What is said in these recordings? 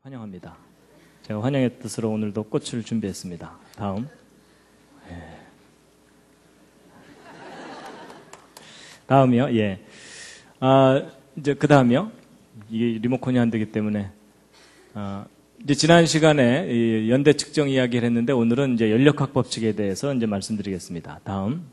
환영합니다. 제가 환영의 뜻으로 오늘도 꽃을 준비했습니다. 다음. 다음이요. 예. 이제 그 다음이요. 이게 리모컨이 안 되기 때문에 이제 지난 시간에 이 연대 측정 이야기를 했는데 오늘은 이제 연력학 법칙에 대해서 이제 말씀드리겠습니다. 다음.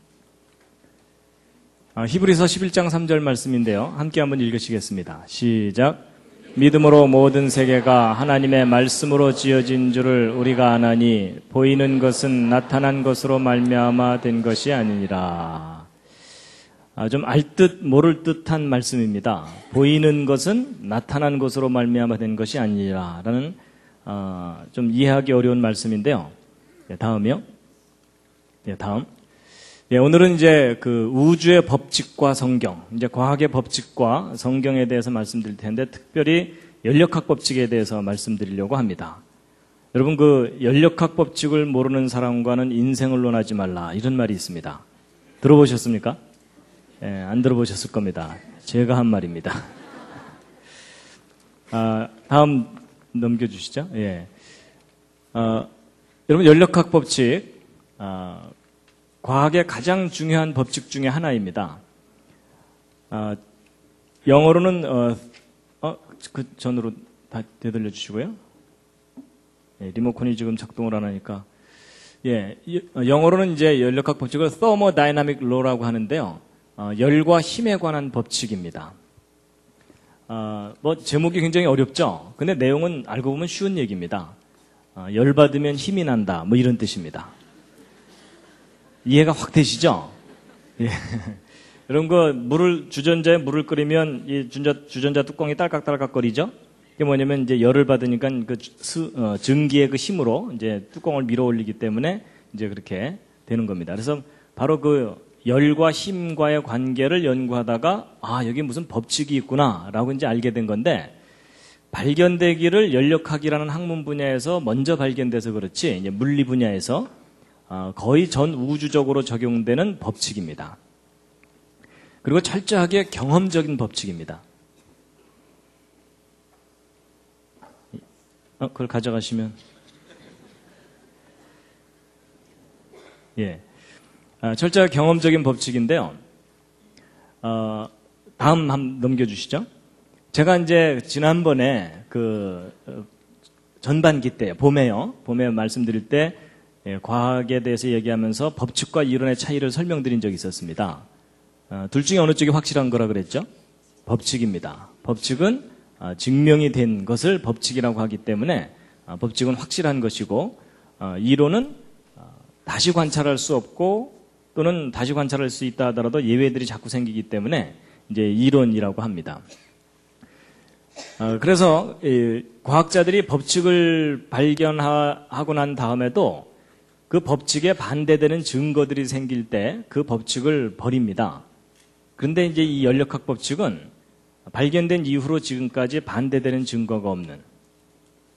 히브리서 11장 3절 말씀인데요. 함께 한번 읽으시겠습니다. 시작. 믿음으로 모든 세계가 하나님의 말씀으로 지어진 줄을 우리가 아나니 보이는 것은 나타난 것으로 말미암아 된 것이 아니니라. 좀 알 듯 모를 듯한 말씀입니다. 보이는 것은 나타난 것으로 말미암아 된 것이 아니니라 라는 좀 이해하기 어려운 말씀인데요. 네, 다음이요. 네, 다음. 예, 오늘은 이제 그 우주의 법칙과 성경, 이제 과학의 법칙과 성경에 대해서 말씀드릴 텐데 특별히 연력학 법칙에 대해서 말씀드리려고 합니다. 여러분 그 연력학 법칙을 모르는 사람과는 인생을 논하지 말라 이런 말이 있습니다. 들어보셨습니까? 예, 안 들어보셨을 겁니다. 제가 한 말입니다. 다음 넘겨주시죠. 예. 여러분 연력학 법칙 과학의 가장 중요한 법칙 중에 하나입니다. 영어로는 그 전으로 다 되돌려 주시고요. 예, 리모컨이 지금 작동을 안 하니까. 예, 영어로는 이제 연력학 법칙을 thermodynamic law라고 하는데요. 열과 힘에 관한 법칙입니다. 뭐 제목이 굉장히 어렵죠. 근데 내용은 알고 보면 쉬운 얘기입니다. 열 받으면 힘이 난다. 뭐 이런 뜻입니다. 이해가 확 되시죠? 예. 여러분, 주전자에 물을 끓이면 이 주전자 뚜껑이 딸깍딸깍거리죠? 이게 뭐냐면 이제 열을 받으니까 증기의 그 힘으로 이제 뚜껑을 밀어 올리기 때문에 이제 그렇게 되는 겁니다. 그래서 바로 그 열과 힘과의 관계를 연구하다가 여기 무슨 법칙이 있구나라고 이제 알게 된 건데 발견되기를 연력학이라는 학문 분야에서 먼저 발견돼서 그렇지 이제 물리 분야에서 거의 전 우주적으로 적용되는 법칙입니다. 그리고 철저하게 경험적인 법칙입니다. 그걸 가져가시면 예, 철저하게 경험적인 법칙인데요. 다음 한번 넘겨주시죠. 제가 이제 지난번에 그 전반기 때 봄에 말씀드릴 때 예, 과학에 대해서 얘기하면서 법칙과 이론의 차이를 설명드린 적이 있었습니다. 둘 중에 어느 쪽이 확실한 거라 그랬죠? 법칙입니다. 법칙은 증명이 된 것을 법칙이라고 하기 때문에 법칙은 확실한 것이고 이론은 다시 관찰할 수 없고 또는 다시 관찰할 수 있다 하더라도 예외들이 자꾸 생기기 때문에 이제 이론이라고 합니다. 그래서 과학자들이 법칙을 발견하고 난 다음에도 그 법칙에 반대되는 증거들이 생길 때 그 법칙을 버립니다. 그런데 이제 이 연력학 법칙은 발견된 이후로 지금까지 반대되는 증거가 없는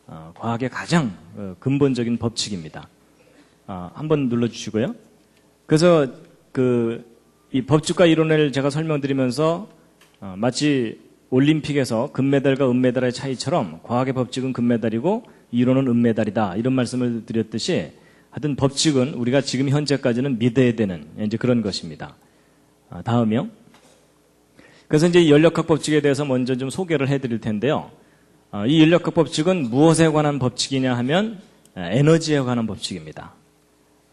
과학의 가장 근본적인 법칙입니다. 한번 눌러주시고요. 그래서 이 법칙과 이론을 제가 설명드리면서 마치 올림픽에서 금메달과 은메달의 차이처럼 과학의 법칙은 금메달이고 이론은 은메달이다 이런 말씀을 드렸듯이 하여튼 법칙은 우리가 지금 현재까지는 믿어야 되는 이제 그런 것입니다. 다음이요. 그래서 이제 연력학 법칙에 대해서 먼저 좀 소개를 해드릴 텐데요. 이 연력학 법칙은 무엇에 관한 법칙이냐 하면 에너지에 관한 법칙입니다.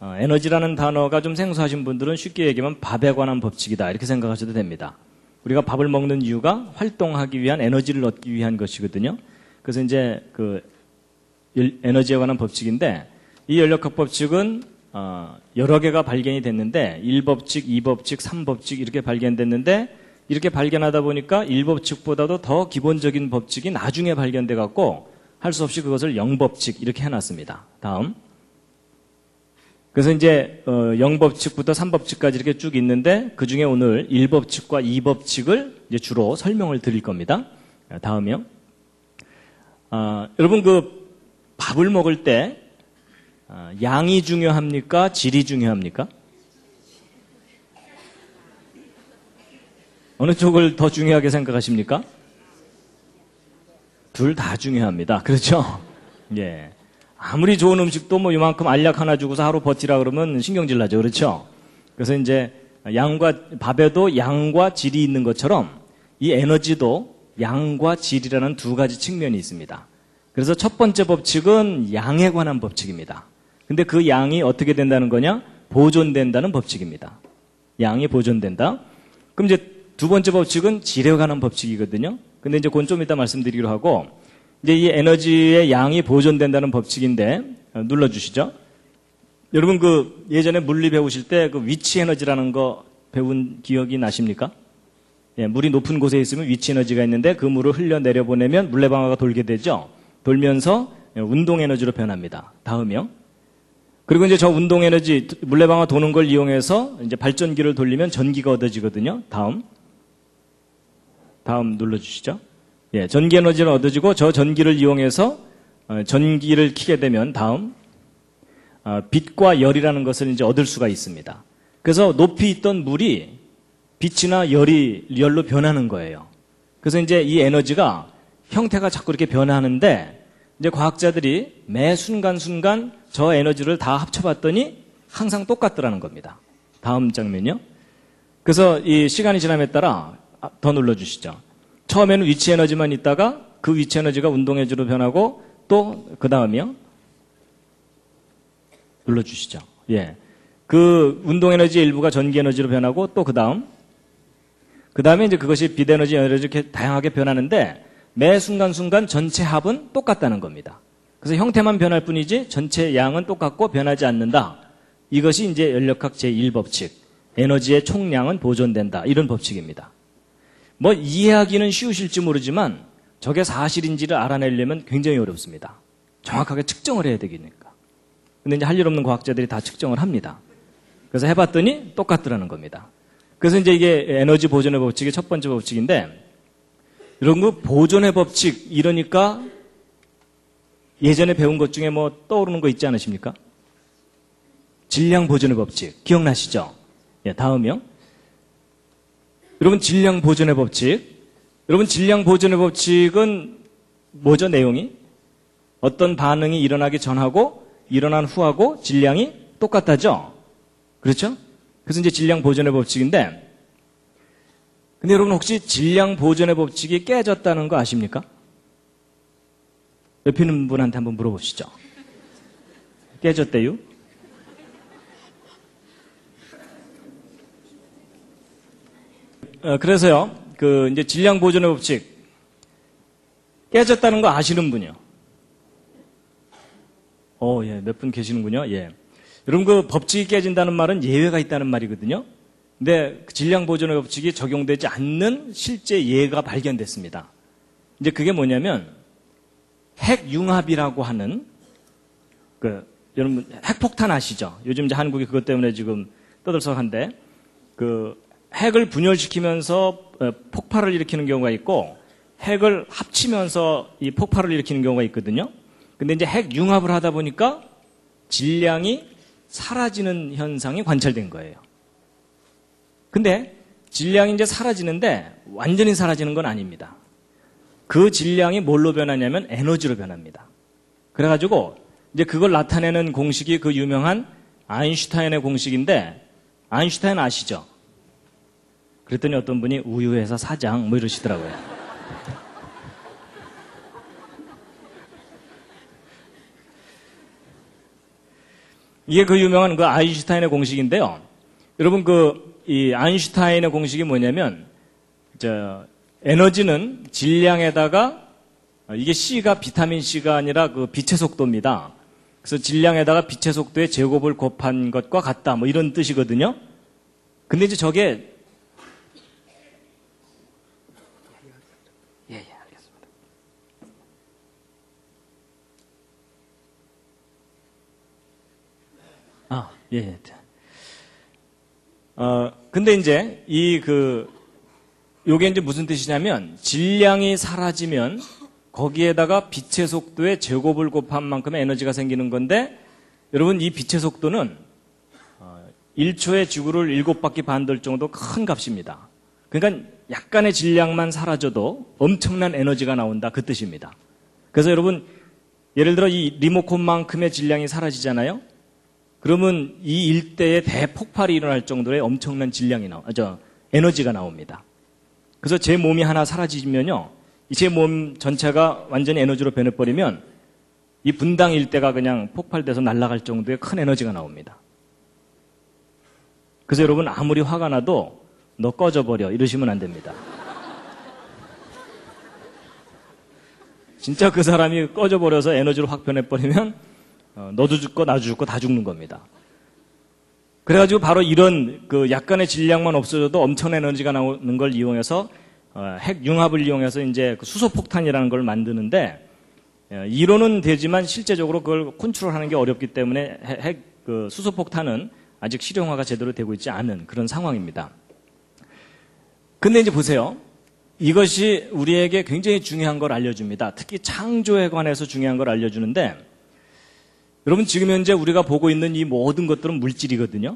에너지라는 단어가 좀 생소하신 분들은 쉽게 얘기하면 밥에 관한 법칙이다 이렇게 생각하셔도 됩니다. 우리가 밥을 먹는 이유가 활동하기 위한 에너지를 얻기 위한 것이거든요. 그래서 이제 그 에너지에 관한 법칙인데 이 연력학 법칙은 여러 개가 발견이 됐는데 1법칙, 2법칙, 3법칙 이렇게 발견됐는데 이렇게 발견하다 보니까 1법칙보다도 더 기본적인 법칙이 나중에 발견돼 갖고 할 수 없이 그것을 0법칙 이렇게 해놨습니다. 다음. 그래서 이제 0법칙부터 3법칙까지 이렇게 쭉 있는데 그중에 오늘 1법칙과 2법칙을 이제 주로 설명을 드릴 겁니다. 다음이요. 여러분 그 밥을 먹을 때 양이 중요합니까? 질이 중요합니까? 어느 쪽을 더 중요하게 생각하십니까? 둘 다 중요합니다. 그렇죠? 예. 아무리 좋은 음식도 뭐 이만큼 알약 하나 주고서 하루 버티라 그러면 신경질 나죠. 그렇죠? 그래서 이제 밥에도 양과 질이 있는 것처럼 이 에너지도 양과 질이라는 두 가지 측면이 있습니다. 그래서 첫 번째 법칙은 양에 관한 법칙입니다. 근데 그 양이 어떻게 된다는 거냐? 보존된다는 법칙입니다. 양이 보존된다. 그럼 이제 두 번째 법칙은 질에 관한 법칙이거든요. 근데 이제 그건 좀 이따 말씀드리기로 하고, 이제 이 에너지의 양이 보존된다는 법칙인데, 눌러주시죠. 여러분 그 예전에 물리 배우실 때 그 위치 에너지라는 거 배운 기억이 나십니까? 예, 물이 높은 곳에 있으면 위치 에너지가 있는데 그 물을 흘려 내려보내면 물레방아가 돌게 되죠. 돌면서 운동 에너지로 변합니다. 다음이요. 그리고 이제 저 운동 에너지, 물레방아 도는 걸 이용해서 이제 발전기를 돌리면 전기가 얻어지거든요. 다음 눌러주시죠. 예, 전기 에너지는 얻어지고 저 전기를 이용해서 전기를 켜게 되면 빛과 열이라는 것을 이제 얻을 수가 있습니다. 그래서 높이 있던 물이 빛이나 열로 변하는 거예요. 그래서 이제 이 에너지가 형태가 자꾸 이렇게 변하는데 이제 과학자들이 매 순간순간 저 에너지를 다 합쳐봤더니 항상 똑같더라는 겁니다. 다음 장면이요. 그래서 이 시간이 지남에 따라 더 눌러주시죠. 처음에는 위치 에너지만 있다가 그 위치 에너지가 운동 에너지로 변하고 또 그 다음이요. 눌러주시죠. 예. 그 운동 에너지의 일부가 전기 에너지로 변하고 또 그 다음에 이제 그것이 빛 에너지, 에너지 이렇게 다양하게 변하는데 매 순간순간 전체 합은 똑같다는 겁니다. 그래서 형태만 변할 뿐이지 전체 양은 똑같고 변하지 않는다. 이것이 이제 연력학 제1법칙. 에너지의 총량은 보존된다. 이런 법칙입니다. 뭐 이해하기는 쉬우실지 모르지만 저게 사실인지를 알아내려면 굉장히 어렵습니다. 정확하게 측정을 해야 되니까. 근데 이제 할 일 없는 과학자들이 다 측정을 합니다. 그래서 해봤더니 똑같더라는 겁니다. 그래서 이제 이게 에너지 보존의 법칙의 첫 번째 법칙인데, 이런 거 보존의 법칙 이러니까 예전에 배운 것 중에 뭐 떠오르는 거 있지 않으십니까? 질량 보존의 법칙 기억나시죠? 예, 다음이요. 여러분 질량 보존의 법칙. 여러분 질량 보존의 법칙은 뭐죠? 내용이? 어떤 반응이 일어나기 전하고 일어난 후하고 질량이 똑같다죠? 그렇죠? 그래서 이제 질량 보존의 법칙인데, 근데 여러분 혹시 질량 보존의 법칙이 깨졌다는 거 아십니까? 옆에 있는 분한테 한번 물어보시죠. 깨졌대요? 그래서요, 이제 질량 보존의 법칙 깨졌다는 거 아시는 분이요? 예, 몇 분 계시는군요. 예. 여러분 그 법칙이 깨진다는 말은 예외가 있다는 말이거든요. 근데 그 질량 보존의 법칙이 적용되지 않는 실제 예가 발견됐습니다. 이제 그게 뭐냐면 핵융합이라고 하는 여러분 핵폭탄 아시죠? 요즘 이제 한국이 그것 때문에 지금 떠들썩한데 핵을 분열시키면서 폭발을 일으키는 경우가 있고 핵을 합치면서 이 폭발을 일으키는 경우가 있거든요. 근데 이제 핵융합을 하다 보니까 질량이 사라지는 현상이 관찰된 거예요. 근데 질량이 이제 사라지는데 완전히 사라지는 건 아닙니다. 그 질량이 뭘로 변하냐면 에너지로 변합니다. 그래가지고 이제 그걸 나타내는 공식이 그 유명한 아인슈타인의 공식인데, 아인슈타인 아시죠? 그랬더니 어떤 분이 우유회사 사장 뭐 이러시더라고요. 이게 그 유명한 그 아인슈타인의 공식인데요. 여러분 이 아인슈타인의 공식이 뭐냐면 에너지는 질량에다가 이게 C가 비타민 C가 아니라 그 빛의 속도입니다. 그래서 질량에다가 빛의 속도의 제곱을 곱한 것과 같다. 뭐 이런 뜻이거든요. 근데 이제 저게 예, 알겠습니다. 예. 근데 이제 요게 이제 무슨 뜻이냐면 질량이 사라지면 거기에다가 빛의 속도의 제곱을 곱한 만큼의 에너지가 생기는 건데, 여러분 이 빛의 속도는 1초에 지구를 7바퀴 반 돌 정도 큰 값입니다. 그러니까 약간의 질량만 사라져도 엄청난 에너지가 나온다 그 뜻입니다. 그래서 여러분, 예를 들어 이 리모컨만큼의 질량이 사라지잖아요? 그러면 이 일대에 대폭발이 일어날 정도의 엄청난 에너지가 나옵니다. 그래서 제 몸이 하나 사라지면요, 제 몸 전체가 완전히 에너지로 변해버리면 이 분당 일대가 그냥 폭발돼서 날아갈 정도의 큰 에너지가 나옵니다. 그래서 여러분, 아무리 화가 나도 너 꺼져버려 이러시면 안 됩니다. 진짜 그 사람이 꺼져버려서 에너지로 확 변해버리면 너도 죽고 나도 죽고 다 죽는 겁니다. 그래가지고 바로 이런 그 약간의 질량만 없어져도 엄청난 에너지가 나오는 걸 이용해서 핵 융합을 이용해서 이제 그 수소폭탄이라는 걸 만드는데, 이론은 되지만 실제적으로 그걸 컨트롤하는 게 어렵기 때문에 그 수소폭탄은 아직 실용화가 제대로 되고 있지 않은 그런 상황입니다. 근데 이제 보세요. 이것이 우리에게 굉장히 중요한 걸 알려줍니다. 특히 창조에 관해서 중요한 걸 알려주는데, 여러분, 지금 현재 우리가 보고 있는 이 모든 것들은 물질이거든요.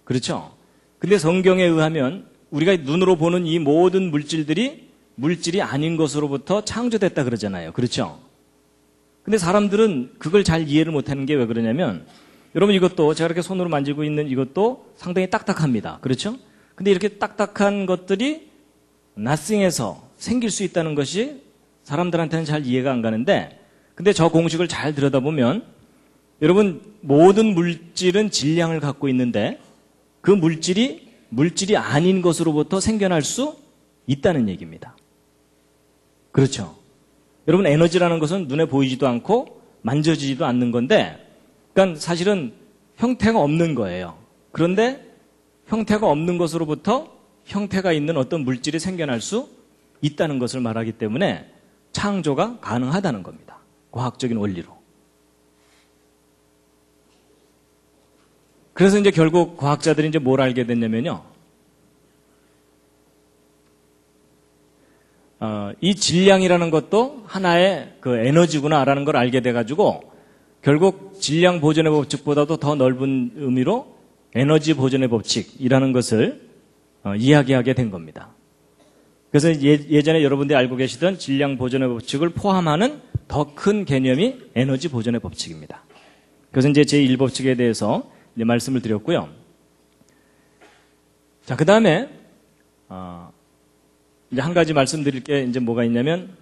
그렇죠? 근데 성경에 의하면 우리가 눈으로 보는 이 모든 물질들이 물질이 아닌 것으로부터 창조됐다 그러잖아요. 그렇죠? 근데 사람들은 그걸 잘 이해를 못하는 게 왜 그러냐면, 여러분, 이것도 제가 이렇게 손으로 만지고 있는 이것도 상당히 딱딱합니다. 그렇죠? 근데 이렇게 딱딱한 것들이 nothing에서 생길 수 있다는 것이 사람들한테는 잘 이해가 안 가는데, 근데 저 공식을 잘 들여다보면 여러분, 모든 물질은 질량을 갖고 있는데 그 물질이 아닌 것으로부터 생겨날 수 있다는 얘기입니다. 그렇죠? 여러분, 에너지라는 것은 눈에 보이지도 않고 만져지지도 않는 건데, 그러니까 사실은 형태가 없는 거예요. 그런데 형태가 없는 것으로부터 형태가 있는 어떤 물질이 생겨날 수 있다는 것을 말하기 때문에 창조가 가능하다는 겁니다. 과학적인 원리로. 그래서 이제 결국 과학자들이 이제 뭘 알게 됐냐면요. 이 질량이라는 것도 하나의 그 에너지구나라는 걸 알게 돼가지고 결국 질량 보존의 법칙보다도 더 넓은 의미로 에너지 보존의 법칙이라는 것을 이야기하게 된 겁니다. 그래서 예전에 여러분들이 알고 계시던 질량 보존의 법칙을 포함하는 더 큰 개념이 에너지 보존의 법칙입니다. 그래서 이제 제1법칙에 대해서 이제 말씀을 드렸고요. 자, 그 다음에 이제 한 가지 말씀드릴 게 이제 뭐가 있냐면,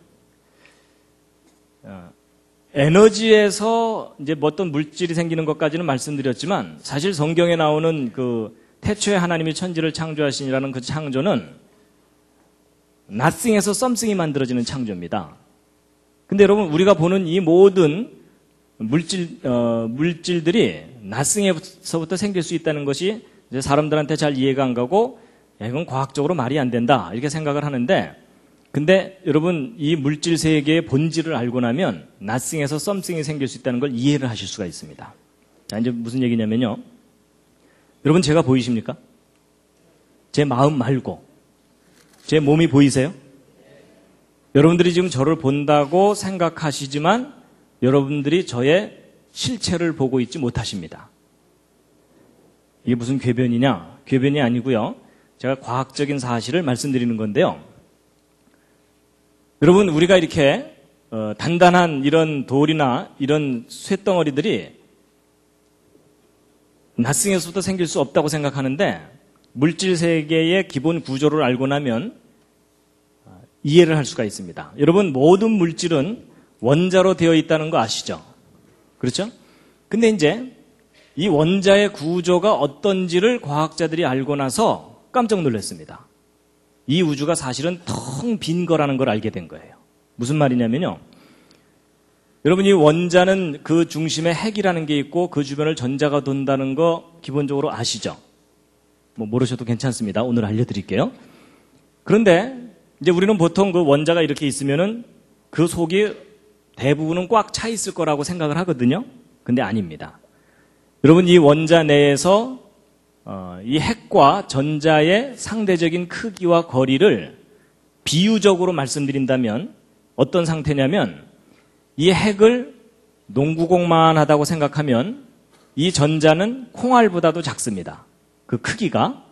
에너지에서 이제 뭐 어떤 물질이 생기는 것까지는 말씀드렸지만, 사실 성경에 나오는 그 태초에 하나님이 천지를 창조하시니라는 그 창조는 nothing에서 something이 만들어지는 창조입니다. 근데 여러분, 우리가 보는 이 모든 물질들이 nothing에서부터 생길 수 있다는 것이 이제 사람들한테 잘 이해가 안 가고, 야, 이건 과학적으로 말이 안 된다 이렇게 생각을 하는데, 근데 여러분, 이 물질 세계의 본질을 알고 나면 nothing에서 something이 생길 수 있다는 걸 이해를 하실 수가 있습니다. 자, 이제 무슨 얘기냐면요. 여러분, 제가 보이십니까? 제 마음 말고 제 몸이 보이세요? 여러분들이 지금 저를 본다고 생각하시지만 여러분들이 저의 실체를 보고 있지 못하십니다. 이게 무슨 궤변이냐? 궤변이 아니고요. 제가 과학적인 사실을 말씀드리는 건데요. 여러분, 우리가 이렇게 단단한 이런 돌이나 이런 쇳덩어리들이 nothing에서부터 생길 수 없다고 생각하는데, 물질 세계의 기본 구조를 알고 나면 이해를 할 수가 있습니다. 여러분, 모든 물질은 원자로 되어 있다는 거 아시죠? 그렇죠? 근데 이제 이 원자의 구조가 어떤지를 과학자들이 알고 나서 깜짝 놀랐습니다. 이 우주가 사실은 텅 빈 거라는 걸 알게 된 거예요. 무슨 말이냐면요. 여러분, 이 원자는 그 중심에 핵이라는 게 있고 그 주변을 전자가 돈다는 거 기본적으로 아시죠? 뭐 모르셔도 괜찮습니다. 오늘 알려드릴게요. 그런데 이제 우리는 보통 그 원자가 이렇게 있으면은 그 속이 대부분은 꽉 차 있을 거라고 생각을 하거든요. 근데 아닙니다. 여러분, 이 원자 내에서 이 핵과 전자의 상대적인 크기와 거리를 비유적으로 말씀드린다면 어떤 상태냐면, 이 핵을 농구공만 하다고 생각하면 이 전자는 콩알보다도 작습니다. 그 크기가.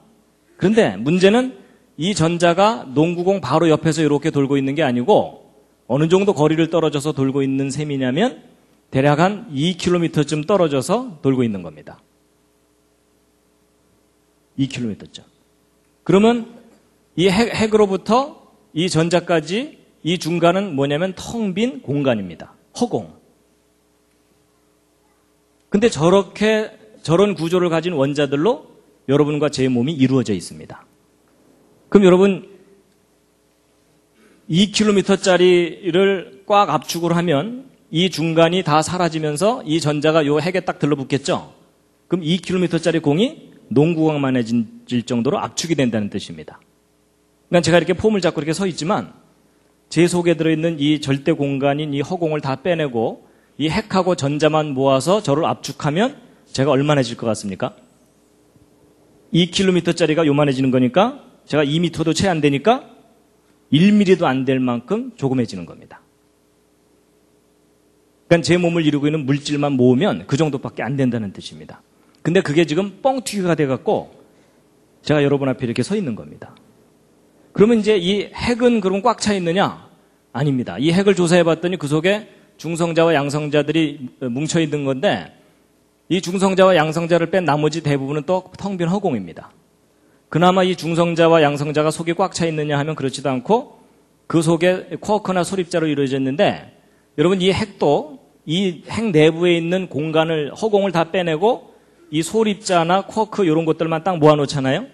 그런데 문제는 이 전자가 농구공 바로 옆에서 이렇게 돌고 있는 게 아니고 어느 정도 거리를 떨어져서 돌고 있는 셈이냐면 대략 한 2km쯤 떨어져서 돌고 있는 겁니다. 2km쯤. 그러면 이 핵으로부터 이 전자까지 이 중간은 뭐냐면 텅 빈 공간입니다. 허공. 근데 저런 구조를 가진 원자들로 여러분과 제 몸이 이루어져 있습니다. 그럼 여러분 2km짜리를 꽉 압축을 하면 이 중간이 다 사라지면서 이 전자가 요 핵에 딱 들러붙겠죠? 그럼 2km짜리 공이 농구공만해질 정도로 압축이 된다는 뜻입니다. 그러니까 제가 이렇게 폼을 잡고 이렇게 서 있지만 제 속에 들어있는 이 절대 공간인 이 허공을 다 빼내고 이 핵하고 전자만 모아서 저를 압축하면 제가 얼마나질 것 같습니까? 2km짜리가 요만해지는 거니까 제가 2m도 채 안 되니까 1mm도 안 될 만큼 조그매지는 겁니다. 그러니까 제 몸을 이루고 있는 물질만 모으면 그 정도밖에 안 된다는 뜻입니다. 근데 그게 지금 뻥튀기가 돼갖고 제가 여러분 앞에 이렇게 서 있는 겁니다. 그러면 이제 이 핵은 그럼 꽉 차 있느냐? 아닙니다. 이 핵을 조사해봤더니 그 속에 중성자와 양성자들이 뭉쳐 있는 건데 이 중성자와 양성자를 뺀 나머지 대부분은 또 텅 빈 허공입니다. 그나마 이 중성자와 양성자가 속이 꽉 차 있느냐 하면 그렇지도 않고 그 속에 쿼크나 소립자로 이루어졌는데 여러분 이 핵도 이 핵 내부에 있는 공간을 허공을 다 빼내고 이 소립자나 쿼크 이런 것들만 딱 모아놓잖아요.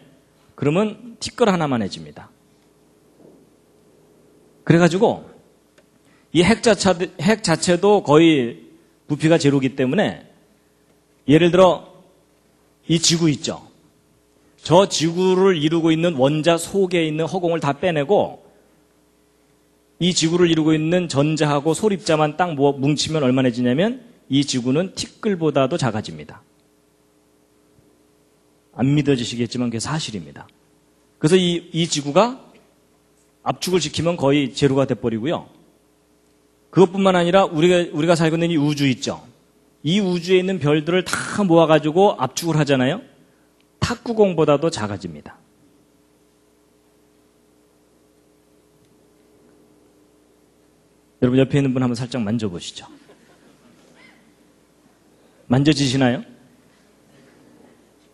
그러면 티끌 하나만 해집니다. 그래가지고 이 핵 자체도 거의 부피가 제로기 때문에 예를 들어 이 지구 있죠. 저 지구를 이루고 있는 원자 속에 있는 허공을 다 빼내고 이 지구를 이루고 있는 전자하고 소립자만 딱 뭉치면 얼마나지냐면 이 지구는 티끌보다도 작아집니다. 안 믿어지시겠지만 그게 사실입니다. 그래서 이 지구가 압축을 시키면 거의 제로가 돼버리고요. 그것뿐만 아니라 우리가 살고 있는 이 우주 있죠. 이 우주에 있는 별들을 다 모아가지고 압축을 하잖아요. 탁구공보다도 작아집니다. 여러분 옆에 있는 분 한번 살짝 만져보시죠. 만져지시나요?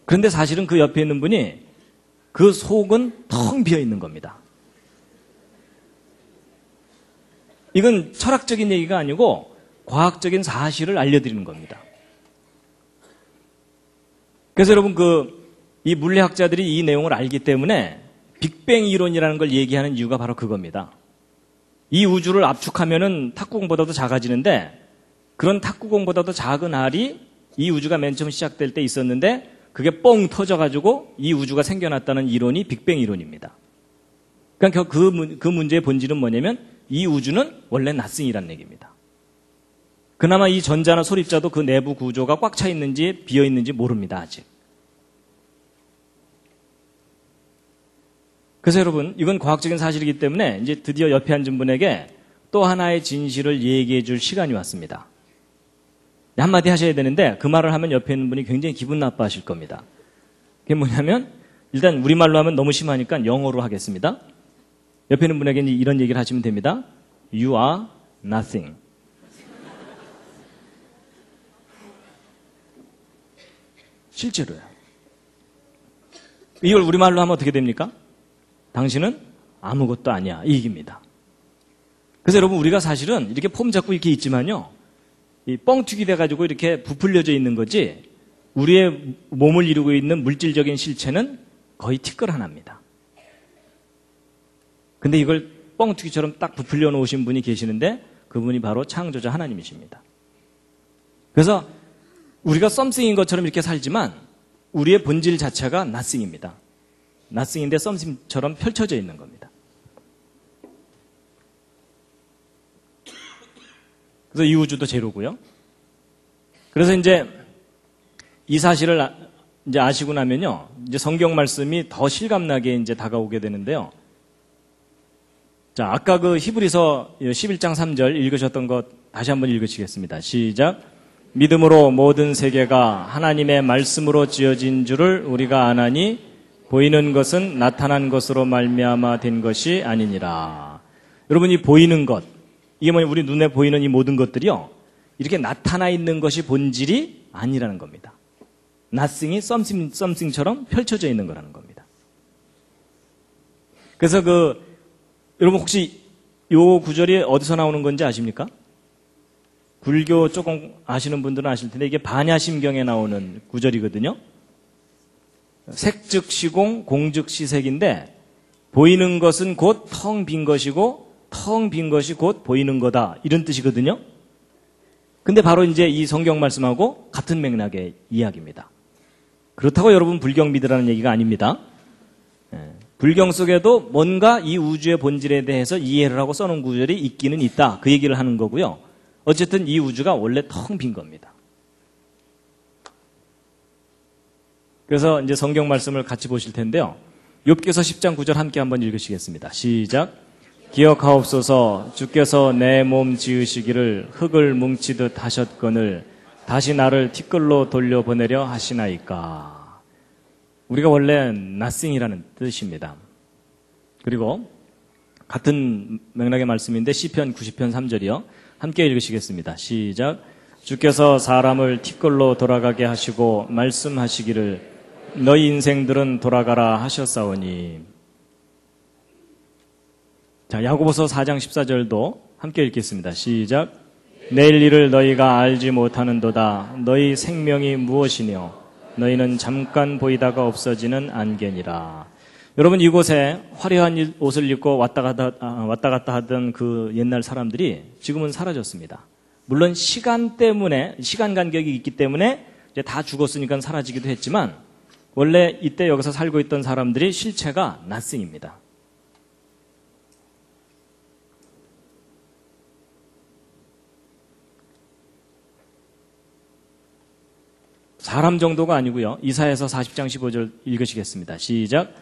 그런데 사실은 그 옆에 있는 분이 그 속은 텅 비어 있는 겁니다. 이건 철학적인 얘기가 아니고 과학적인 사실을 알려드리는 겁니다. 그래서 여러분 이 물리학자들이 이 내용을 알기 때문에 빅뱅 이론이라는 걸 얘기하는 이유가 바로 그겁니다. 이 우주를 압축하면은 탁구공보다도 작아지는데 그런 탁구공보다도 작은 알이 이 우주가 맨 처음 시작될 때 있었는데 그게 뻥 터져가지고 이 우주가 생겨났다는 이론이 빅뱅 이론입니다. 그러니까 그 문제의 본질은 뭐냐면 이 우주는 원래 낫싱이라는 얘기입니다. 그나마 이 전자나 소립자도 그 내부 구조가 꽉 차 있는지 비어 있는지 모릅니다, 아직. 그래서 여러분, 이건 과학적인 사실이기 때문에 이제 드디어 옆에 앉은 분에게 또 하나의 진실을 얘기해 줄 시간이 왔습니다. 한마디 하셔야 되는데 그 말을 하면 옆에 있는 분이 굉장히 기분 나빠하실 겁니다. 그게 뭐냐면 일단 우리말로 하면 너무 심하니까 영어로 하겠습니다. 옆에 있는 분에게 이런 얘기를 하시면 됩니다. You are nothing. 실제로요. 이걸 우리말로 하면 어떻게 됩니까? 당신은 아무것도 아니야. 이 얘기입니다. 그래서 여러분 우리가 사실은 이렇게 폼 잡고 이렇게 있지만요. 이 뻥튀기 돼가지고 이렇게 부풀려져 있는 거지 우리의 몸을 이루고 있는 물질적인 실체는 거의 티끌 하나입니다. 근데 이걸 뻥튀기처럼 딱 부풀려 놓으신 분이 계시는데 그분이 바로 창조자 하나님이십니다. 그래서 우리가 썸씽인 것처럼 이렇게 살지만 우리의 본질 자체가 nothing입니다. nothing인데 썸씽처럼 펼쳐져 있는 겁니다. 그래서 이 우주도 제로고요. 그래서 이제 이 사실을 이제 아시고 나면요. 이제 성경 말씀이 더 실감나게 이제 다가오게 되는데요. 자, 아까 그 히브리서 11장 3절 읽으셨던 것 다시 한번 읽으시겠습니다. 시작. 믿음으로 모든 세계가 하나님의 말씀으로 지어진 줄을 우리가 아나니 보이는 것은 나타난 것으로 말미암아 된 것이 아니니라. 여러분이 보이는 것, 이게 뭐냐, 우리 눈에 보이는 이 모든 것들이요, 이렇게 나타나 있는 것이 본질이 아니라는 겁니다. nothing이 something처럼 펼쳐져 있는 거라는 겁니다. 그래서 여러분 혹시 요 구절이 어디서 나오는 건지 아십니까? 불교 조금 아시는 분들은 아실 텐데 이게 반야심경에 나오는 구절이거든요. 색즉 시공, 공즉 시색인데 보이는 것은 곧 텅 빈 것이고 텅 빈 것이 곧 보이는 거다, 이런 뜻이거든요. 근데 바로 이제 이 성경 말씀하고 같은 맥락의 이야기입니다. 그렇다고 여러분 불경 믿으라는 얘기가 아닙니다. 불경 속에도 뭔가 이 우주의 본질에 대해서 이해를 하고 써놓은 구절이 있기는 있다, 그 얘기를 하는 거고요. 어쨌든 이 우주가 원래 텅 빈 겁니다. 그래서 이제 성경 말씀을 같이 보실 텐데요. 욥기서 10장 9절 함께 한번 읽으시겠습니다. 시작. 기억하옵소서. 주께서 내 몸 지으시기를 흙을 뭉치듯 하셨거늘 다시 나를 티끌로 돌려보내려 하시나이까. 우리가 원래 nothing이라는 뜻입니다. 그리고 같은 맥락의 말씀인데 시편 90편 3절이요. 함께 읽으시겠습니다. 시작. 주께서 사람을 티끌로 돌아가게 하시고 말씀하시기를 너희 인생들은 돌아가라 하셨사오니. 자, 야고보서 4장 14절도 함께 읽겠습니다. 시작. 내일 일을 너희가 알지 못하는도다. 너희 생명이 무엇이뇨? 너희는 잠깐 보이다가 없어지는 안개니라. 여러분, 이곳에 화려한 옷을 입고 왔다 갔다 하던 그 옛날 사람들이 지금은 사라졌습니다. 물론 시간 때문에, 시간 간격이 있기 때문에 이제 다 죽었으니까 사라지기도 했지만 원래 이때 여기서 살고 있던 사람들이 실체가 nothing입니다. 사람 정도가 아니고요. 이사야서 40장 15절 읽으시겠습니다. 시작.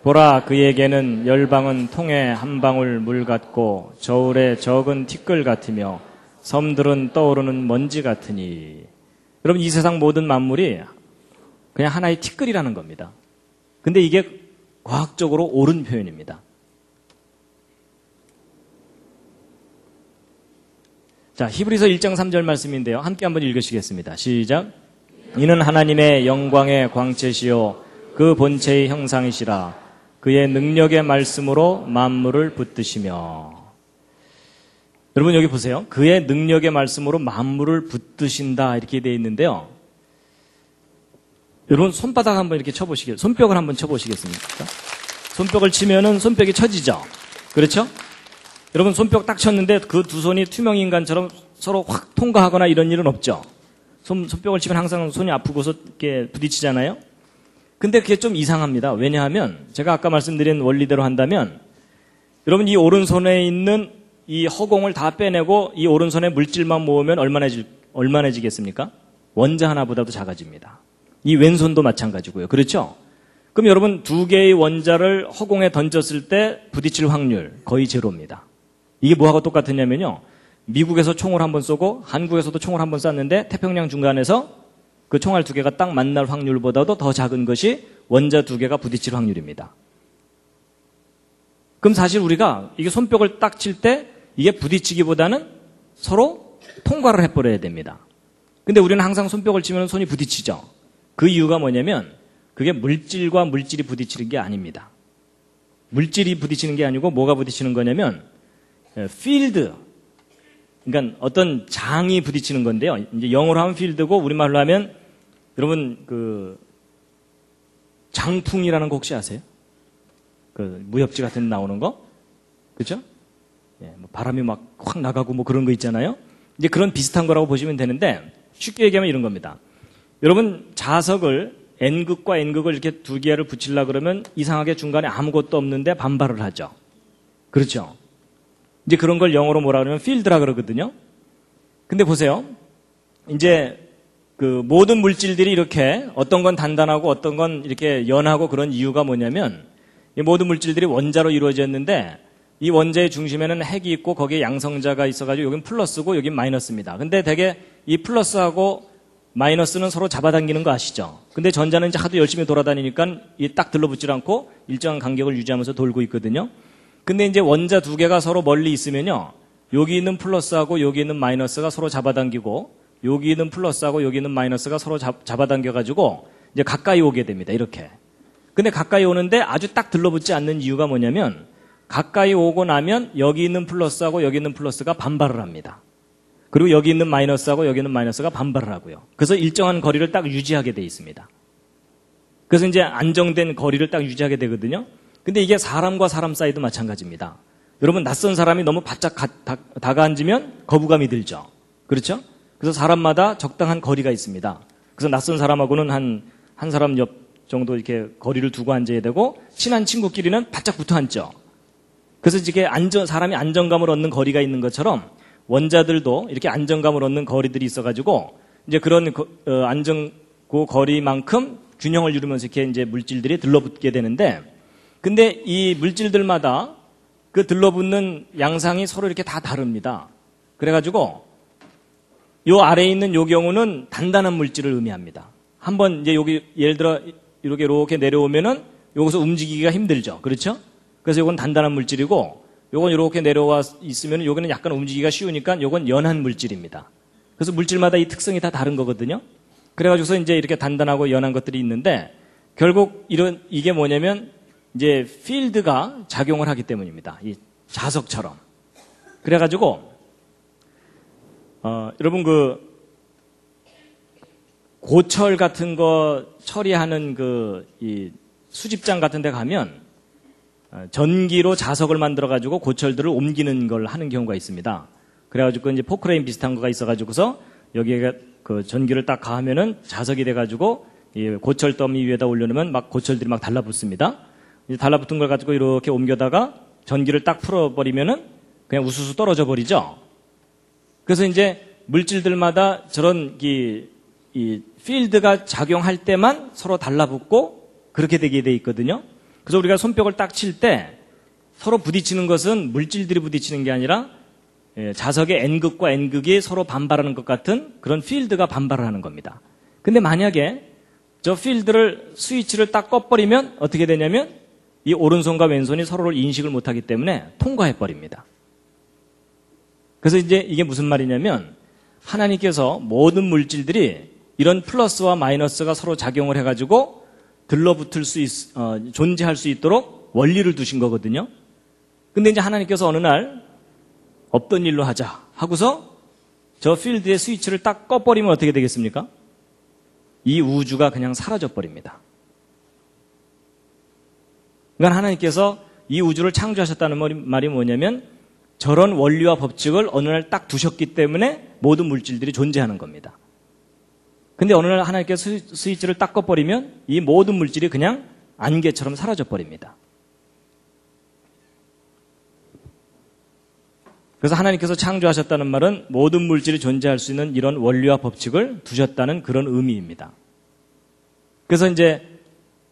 보라, 그에게는 열방은 통에 한 방울 물 같고 저울에 적은 티끌 같으며 섬들은 떠오르는 먼지 같으니. 여러분, 이 세상 모든 만물이 그냥 하나의 티끌이라는 겁니다. 근데 이게 과학적으로 옳은 표현입니다. 자, 히브리서 1장 3절 말씀인데요. 함께 한번 읽으시겠습니다. 시작. 이는 하나님의 영광의 광채시요 그 본체의 형상이시라. 그의 능력의 말씀으로 만물을 붙드시며. 여러분, 여기 보세요. 그의 능력의 말씀으로 만물을 붙드신다, 이렇게 되어 있는데요. 여러분, 손바닥 한번 이렇게 쳐보시겠어요? 손뼉을 한번 쳐보시겠습니까? 손뼉을 치면은 손뼉이 쳐지죠? 그렇죠? 여러분, 손뼉 딱 쳤는데 그 두 손이 투명 인간처럼 서로 확 통과하거나 이런 일은 없죠? 손뼉을 치면 항상 손이 아프고서 이렇게 부딪히잖아요? 근데 그게 좀 이상합니다. 왜냐하면 제가 아까 말씀드린 원리대로 한다면 여러분, 이 오른손에 있는 이 허공을 다 빼내고 이 오른손에 물질만 모으면 얼마나지겠습니까? 원자 하나보다도 작아집니다. 이 왼손도 마찬가지고요. 그렇죠? 그럼 여러분, 두 개의 원자를 허공에 던졌을 때 부딪힐 확률 거의 제로입니다. 이게 뭐하고 똑같으냐면요. 미국에서 총을 한번 쏘고 한국에서도 총을 한번 쐈는데 태평양 중간에서 그 총알 두 개가 딱 만날 확률보다도 더 작은 것이 원자 두 개가 부딪힐 확률입니다. 그럼 사실 우리가 이게 손뼉을 딱 칠 때 이게 부딪히기보다는 서로 통과를 해버려야 됩니다. 근데 우리는 항상 손뼉을 치면 손이 부딪히죠. 그 이유가 뭐냐면 그게 물질과 물질이 부딪히는 게 아닙니다. 물질이 부딪히는 게 아니고 뭐가 부딪히는 거냐면 필드, 그러니까 어떤 장이 부딪히는 건데요. 이제 영어로 하면 필드고 우리말로 하면 여러분 그 장풍이라는 거 혹시 아세요? 그 무협지 같은 데 나오는 거, 그렇죠? 예, 뭐 바람이 막 확 나가고 뭐 그런 거 있잖아요. 이제 그런 비슷한 거라고 보시면 되는데 쉽게 얘기하면 이런 겁니다. 여러분, 자석을 N극과 N극을 이렇게 두 개를 붙이려고 그러면 이상하게 중간에 아무것도 없는데 반발을 하죠. 그렇죠? 이제 그런 걸 영어로 뭐라 그러면 필드라 그러거든요. 근데 보세요. 이제 그 모든 물질들이 이렇게 어떤 건 단단하고 어떤 건 이렇게 연하고 그런 이유가 뭐냐면 이 모든 물질들이 원자로 이루어졌는데 이 원자의 중심에는 핵이 있고 거기에 양성자가 있어가지고 여긴 플러스고 여긴 마이너스입니다. 근데 되게 이 플러스하고 마이너스는 서로 잡아당기는 거 아시죠? 근데 전자는 이제 하도 열심히 돌아다니니까 딱 들러붙질 않고 일정한 간격을 유지하면서 돌고 있거든요. 근데 이제 원자 두 개가 서로 멀리 있으면요. 여기 있는 플러스하고 여기 있는 마이너스가 서로 잡아당기고 여기 있는 플러스하고 여기 있는 마이너스가 서로 잡아당겨가지고 이제 가까이 오게 됩니다. 이렇게. 근데 가까이 오는데 아주 딱 들러붙지 않는 이유가 뭐냐면 가까이 오고 나면 여기 있는 플러스하고 여기 있는 플러스가 반발을 합니다. 그리고 여기 있는 마이너스하고 여기 있는 마이너스가 반발을 하고요. 그래서 일정한 거리를 딱 유지하게 돼 있습니다. 그래서 이제 안정된 거리를 딱 유지하게 되거든요. 근데 이게 사람과 사람 사이도 마찬가지입니다. 여러분 낯선 사람이 너무 바짝 다가앉으면 거부감이 들죠. 그렇죠? 그래서 사람마다 적당한 거리가 있습니다. 그래서 낯선 사람하고는 한 사람 옆 정도 이렇게 거리를 두고 앉아야 되고 친한 친구끼리는 바짝 붙어 앉죠. 그래서 이게 사람이 안정감을 얻는 거리가 있는 것처럼 원자들도 이렇게 안정감을 얻는 거리들이 있어가지고 이제 그런 그 거리만큼 균형을 이루면서 이렇게 이제 물질들이 들러붙게 되는데, 근데 이 물질들마다 그 들러붙는 양상이 서로 이렇게 다 다릅니다. 그래가지고 요 아래에 있는 요 경우는 단단한 물질을 의미합니다. 한번 이제 여기 예를 들어 이렇게 내려오면은 여기서 움직이기가 힘들죠. 그렇죠? 그래서 요건 단단한 물질이고 요건 이렇게 내려와 있으면 요거는 약간 움직이기가 쉬우니까 요건 연한 물질입니다. 그래서 물질마다 이 특성이 다 다른 거거든요. 그래가지고서 이제 이렇게 단단하고 연한 것들이 있는데 결국 이게 뭐냐면 이제 필드가 작용을 하기 때문입니다. 이 자석처럼. 그래가지고 여러분 고철 같은 거 처리하는 이 수집장 같은 데 가면 전기로 자석을 만들어가지고 고철들을 옮기는 걸 하는 경우가 있습니다. 그래가지고 이제 포크레인 비슷한 거가 있어가지고서 여기에 그 전기를 딱 가하면은 자석이 돼가지고 이 고철 더미 위에다 올려놓으면 막 고철들이 막 달라붙습니다. 이제 달라붙은 걸 가지고 이렇게 옮겨다가 전기를 딱 풀어버리면은 그냥 우수수 떨어져 버리죠. 그래서 이제 물질들마다 저런 이 필드가 작용할 때만 서로 달라붙고 그렇게 되게 돼 있거든요. 그래서 우리가 손뼉을 딱 칠 때 서로 부딪히는 것은 물질들이 부딪히는 게 아니라 자석의 N극과 N극이 서로 반발하는 것 같은 그런 필드가 반발을 하는 겁니다. 근데 만약에 저 필드를 스위치를 딱 꺼버리면 어떻게 되냐면 이 오른손과 왼손이 서로를 인식을 못하기 때문에 통과해버립니다. 그래서 이제 이게 무슨 말이냐면 하나님께서 모든 물질들이 이런 플러스와 마이너스가 서로 작용을 해가지고 들러붙을 존재할 수 있도록 원리를 두신 거거든요. 근데 이제 하나님께서 어느 날 없던 일로 하자 하고서 저 필드의 스위치를 딱 꺼버리면 어떻게 되겠습니까? 이 우주가 그냥 사라져버립니다. 그러니까 하나님께서 이 우주를 창조하셨다는 말이 뭐냐면 저런 원리와 법칙을 어느 날 딱 두셨기 때문에 모든 물질들이 존재하는 겁니다. 근데 어느 날 하나님께서 스위치를 딱 꺼버리면 이 모든 물질이 그냥 안개처럼 사라져버립니다. 그래서 하나님께서 창조하셨다는 말은 모든 물질이 존재할 수 있는 이런 원리와 법칙을 두셨다는 그런 의미입니다. 그래서 이제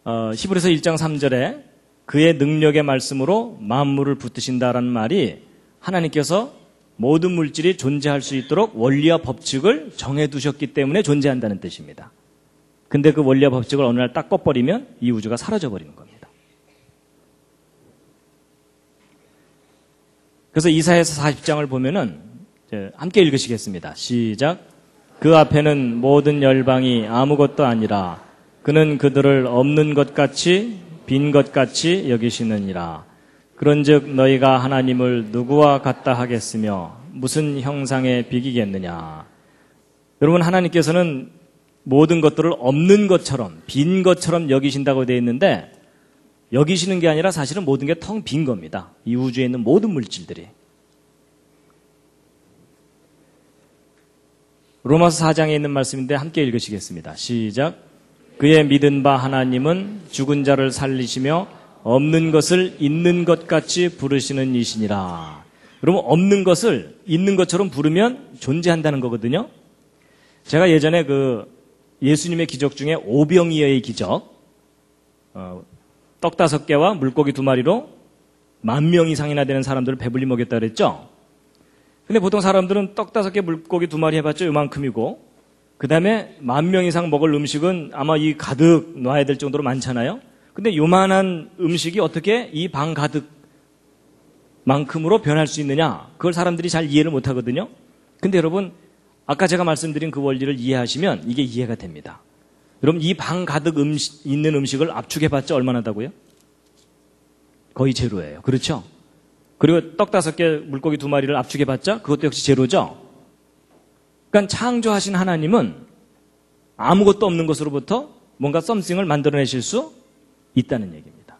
히브리서 1장 3절에 그의 능력의 말씀으로 만물을 붙드신다라는 말이 하나님께서 모든 물질이 존재할 수 있도록 원리와 법칙을 정해두셨기 때문에 존재한다는 뜻입니다. 근데 그 원리와 법칙을 어느 날 딱 꺼버리면 이 우주가 사라져버리는 겁니다. 그래서 이사야서 40장을 보면은 함께 읽으시겠습니다. 시작. 그 앞에는 모든 열방이 아무것도 아니라 그는 그들을 없는 것 같이 빈 것 같이 여기시느니라. 그런즉 너희가 하나님을 누구와 같다 하겠으며 무슨 형상에 비기겠느냐. 여러분 하나님께서는 모든 것들을 없는 것처럼 빈 것처럼 여기신다고 되어 있는데 여기시는 게 아니라 사실은 모든 게 텅 빈 겁니다. 이 우주에 있는 모든 물질들이. 로마서 4장에 있는 말씀인데 함께 읽으시겠습니다. 시작. 그의 믿은 바 하나님은 죽은 자를 살리시며 없는 것을 있는 것 같이 부르시는 이시니라. 여러분 없는 것을 있는 것처럼 부르면 존재한다는 거거든요. 제가 예전에 예수님의 기적 중에 오병이어의 기적, 떡 5개와 물고기 2마리로 10,000명 이상이나 되는 사람들을 배불리 먹였다 그랬죠. 근데 보통 사람들은 떡 5개 물고기 2마리 해봤자 요만큼이고 그 다음에 10,000명 이상 먹을 음식은 아마 이 가득 놔야 될 정도로 많잖아요. 근데 요만한 음식이 어떻게 이 방 가득 만큼으로 변할 수 있느냐? 그걸 사람들이 잘 이해를 못 하거든요. 근데 여러분, 아까 제가 말씀드린 그 원리를 이해하시면 이게 이해가 됩니다. 여러분, 이 방 가득 있는 음식을 압축해봤자 얼마나 하다고요? 거의 제로예요. 그렇죠? 그리고 떡 5개, 물고기 2마리를 압축해봤자 그것도 역시 제로죠? 그러니까 창조하신 하나님은 아무것도 없는 것으로부터 뭔가 썸씽을 만들어내실 수 있다는 얘기입니다.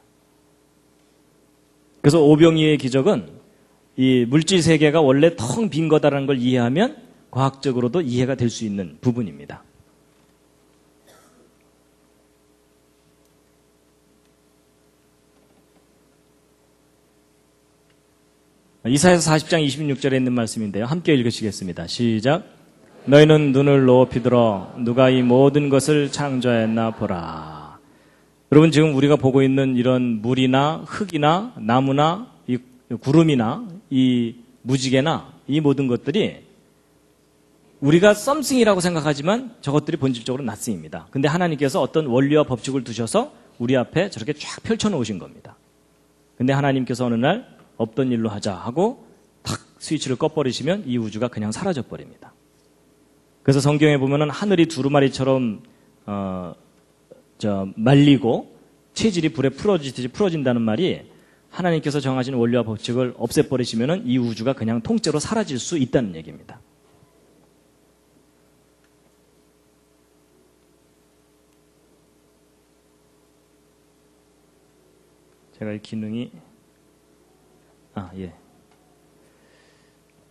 그래서 오병이의 기적은 이 물질 세계가 원래 텅 빈 거다라는 걸 이해하면 과학적으로도 이해가 될 수 있는 부분입니다. 이사야서 40장 26절에 있는 말씀인데요. 함께 읽으시겠습니다. 시작. 너희는 눈을 높이 들어 누가 이 모든 것을 창조했나 보라. 여러분, 지금 우리가 보고 있는 이런 물이나 흙이나 나무나 이 구름이나 이 무지개나 이 모든 것들이 우리가 썸씽이라고 생각하지만 저것들이 본질적으로 낫승입니다. 근데 하나님께서 어떤 원리와 법칙을 두셔서 우리 앞에 저렇게 쫙 펼쳐놓으신 겁니다. 근데 하나님께서 어느 날 없던 일로 하자 하고 탁 스위치를 꺼버리시면 이 우주가 그냥 사라져버립니다. 그래서 성경에 보면은 하늘이 두루마리처럼 말리고 체질이 불에 풀어지듯이 풀어진다는 말이 하나님께서 정하신 원리와 법칙을 없애버리시면은 이 우주가 그냥 통째로 사라질 수 있다는 얘기입니다. 제가 이 기능이 예.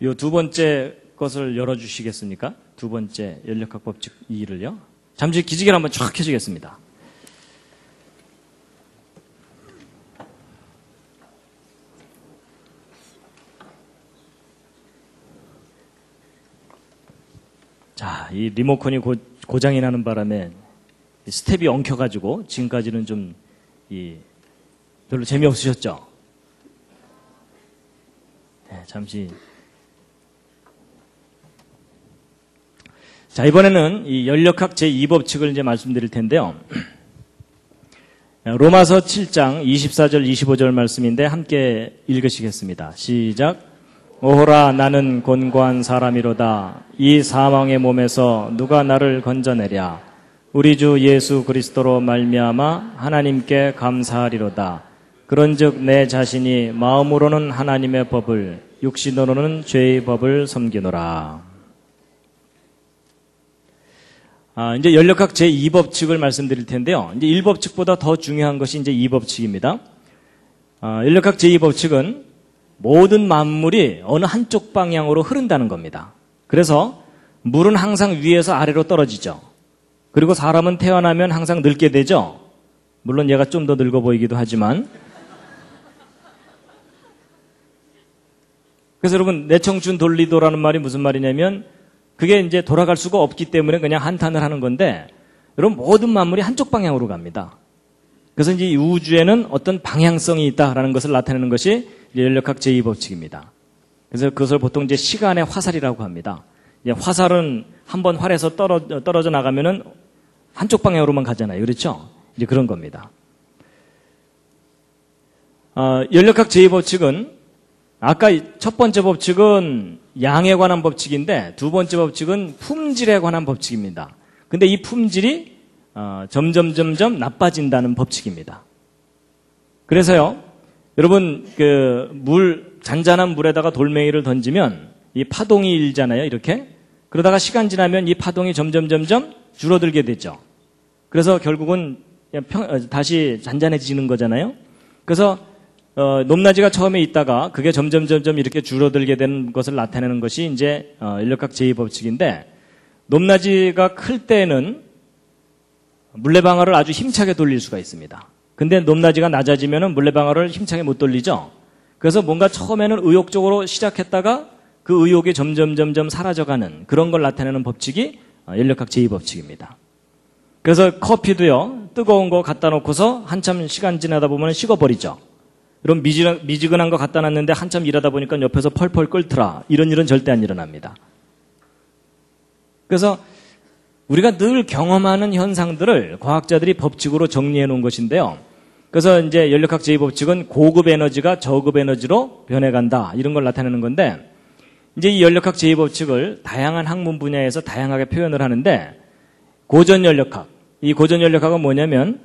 요 두 번째 것을 열어주시겠습니까? 두 번째 연력학 법칙 2를요. 잠시 기지개를 한번 쫙 켜주겠습니다. 자, 이 리모컨이 고장이 나는 바람에 스텝이 엉켜가지고 지금까지는 좀 별로 재미없으셨죠? 네, 잠시. 자, 이번에는 이 연력학 제2법칙을 이제 말씀드릴 텐데요. 로마서 7장 24절 25절 말씀인데 함께 읽으시겠습니다. 시작. 오호라 나는 곤고한 사람이로다. 이 사망의 몸에서 누가 나를 건져내랴. 우리 주 예수 그리스도로 말미암아 하나님께 감사하리로다. 그런즉 내 자신이 마음으로는 하나님의 법을 육신으로는 죄의 법을 섬기노라. 이제 연력학 제2법칙을 말씀드릴 텐데요. 이제 1법칙보다 더 중요한 것이 이제 2법칙입니다. 연력학 제2법칙은 모든 만물이 어느 한쪽 방향으로 흐른다는 겁니다. 그래서 물은 항상 위에서 아래로 떨어지죠. 그리고 사람은 태어나면 항상 늙게 되죠. 물론 얘가 좀 더 늙어 보이기도 하지만. 그래서 여러분, 내청춘 돌리도라는 말이 무슨 말이냐면 그게 이제 돌아갈 수가 없기 때문에 그냥 한탄을 하는 건데, 여러분, 모든 만물이 한쪽 방향으로 갑니다. 그래서 이제 이 우주에는 어떤 방향성이 있다라는 것을 나타내는 것이 연력학 제2법칙입니다. 그래서 그것을 보통 이제 시간의 화살이라고 합니다. 이제 화살은 한번 활에서 떨어져 나가면은 한쪽 방향으로만 가잖아요. 그렇죠? 이제 그런 겁니다. 연력학 제2법칙은 아까 첫 번째 법칙은 양에 관한 법칙인데 두 번째 법칙은 품질에 관한 법칙입니다. 근데 이 품질이 점점 나빠진다는 법칙입니다. 그래서요, 여러분, 잔잔한 물에다가 돌멩이를 던지면 이 파동이 일잖아요, 이렇게. 그러다가 시간 지나면 이 파동이 점점 줄어들게 되죠. 그래서 결국은 다시 잔잔해지는 거잖아요. 그래서 높낮이가 처음에 있다가 그게 점점 이렇게 줄어들게 되는 것을 나타내는 것이 이제 연력학 제2법칙인데, 높낮이가 클 때는 물레방아를 아주 힘차게 돌릴 수가 있습니다. 근데 높낮이가 낮아지면은 물레방아를 힘차게 못 돌리죠. 그래서 뭔가 처음에는 의욕적으로 시작했다가 그 의욕이 점점 사라져가는 그런 걸 나타내는 법칙이 연력학 제2법칙입니다. 그래서 커피도요, 뜨거운 거 갖다 놓고서 한참 시간 지나다 보면 식어버리죠. 이런 미지근한 거 갖다 놨는데 한참 일하다 보니까 옆에서 펄펄 끓더라. 이런 일은 절대 안 일어납니다. 그래서 우리가 늘 경험하는 현상들을 과학자들이 법칙으로 정리해 놓은 것인데요. 그래서 이제 연력학 제2법칙은 고급 에너지가 저급 에너지로 변해간다. 이런 걸 나타내는 건데, 이제 이 연력학 제2법칙을 다양한 학문 분야에서 다양하게 표현을 하는데, 고전연력학. 이 고전연력학은 뭐냐면,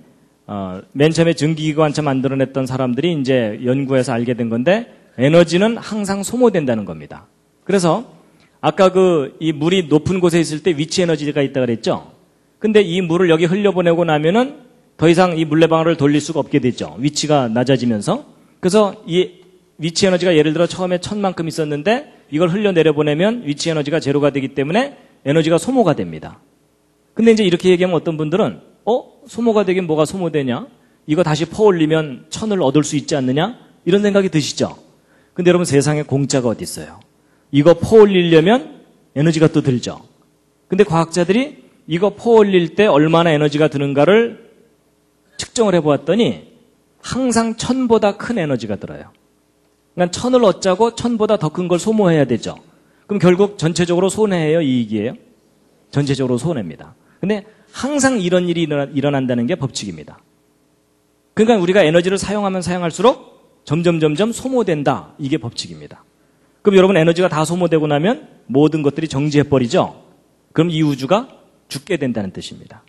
맨 처음에 전기기관차 만들어냈던 사람들이 이제 연구해서 알게 된 건데, 에너지는 항상 소모된다는 겁니다. 그래서, 아까 이 물이 높은 곳에 있을 때 위치 에너지가 있다 그랬죠? 근데 이 물을 여기 흘려보내고 나면은 더 이상 이 물레방아를 돌릴 수가 없게 됐죠. 위치가 낮아지면서. 그래서 이 위치 에너지가 예를 들어 처음에 1000만큼 있었는데 이걸 흘려내려보내면 위치 에너지가 제로가 되기 때문에 에너지가 소모가 됩니다. 근데 이제 이렇게 얘기하면 어떤 분들은 소모가 되긴 뭐가 소모되냐? 이거 다시 퍼올리면 1000을 얻을 수 있지 않느냐? 이런 생각이 드시죠? 근데 여러분 세상에 공짜가 어디 있어요? 이거 퍼올리려면 에너지가 또 들죠. 근데 과학자들이 이거 퍼올릴 때 얼마나 에너지가 드는가를 측정을 해보았더니 항상 1000보다 큰 에너지가 들어요. 그러니까 1000을 얻자고 1000보다 더 큰 걸 소모해야 되죠. 그럼 결국 전체적으로 손해예요, 이익이에요? 전체적으로 손해입니다. 근데 항상 이런 일이 일어난다는 게 법칙입니다. 그러니까 우리가 에너지를 사용하면 사용할수록 점점 소모된다. 이게 법칙입니다. 그럼 여러분 에너지가 다 소모되고 나면 모든 것들이 정지해버리죠? 그럼 이 우주가 죽게 된다는 뜻입니다.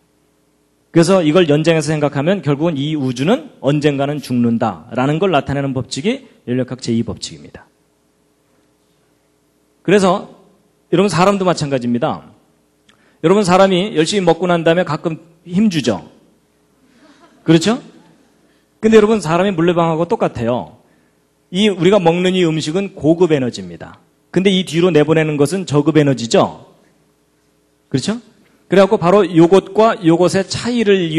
그래서 이걸 연장해서 생각하면 결국은 이 우주는 언젠가는 죽는다라는 걸 나타내는 법칙이 연력학 제2법칙입니다. 그래서 여러분 사람도 마찬가지입니다. 여러분 사람이 열심히 먹고 난 다음에 가끔 힘주죠. 그렇죠? 근데 여러분 사람이 물레방아하고 똑같아요. 우리가 먹는 이 음식은 고급 에너지입니다. 근데 이 뒤로 내보내는 것은 저급 에너지죠. 그렇죠? 그래갖고 바로 요것과 요것의 차이를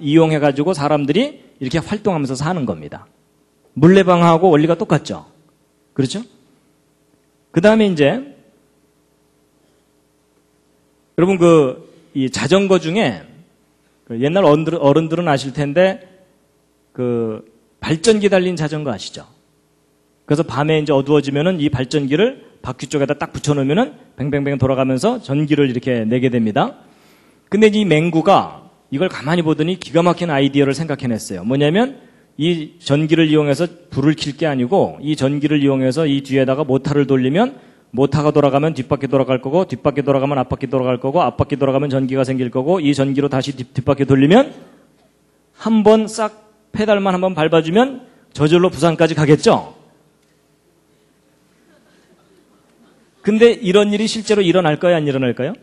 이용해가지고 사람들이 이렇게 활동하면서 사는 겁니다. 물레방아하고 원리가 똑같죠. 그렇죠? 그 다음에 이제, 여러분 이 자전거 중에 옛날 어른들은 아실 텐데 발전기 달린 자전거 아시죠? 그래서 밤에 이제 어두워지면은 이 발전기를 바퀴 쪽에다 딱 붙여놓으면은 뱅뱅뱅 돌아가면서 전기를 이렇게 내게 됩니다. 근데 이 맹구가 이걸 가만히 보더니 기가 막힌 아이디어를 생각해냈어요. 뭐냐면 이 전기를 이용해서 불을 킬 게 아니고 이 전기를 이용해서 이 뒤에다가 모터를 돌리면 모터가 돌아가면 뒷바퀴 돌아갈 거고 뒷바퀴 돌아가면 앞바퀴 돌아갈 거고 앞바퀴 돌아가면 전기가 생길 거고 이 전기로 다시 뒷바퀴 돌리면 한 번 싹 페달만 한번 밟아주면 저절로 부산까지 가겠죠? 근데 이런 일이 실제로 일어날까요? 안 일어날까요?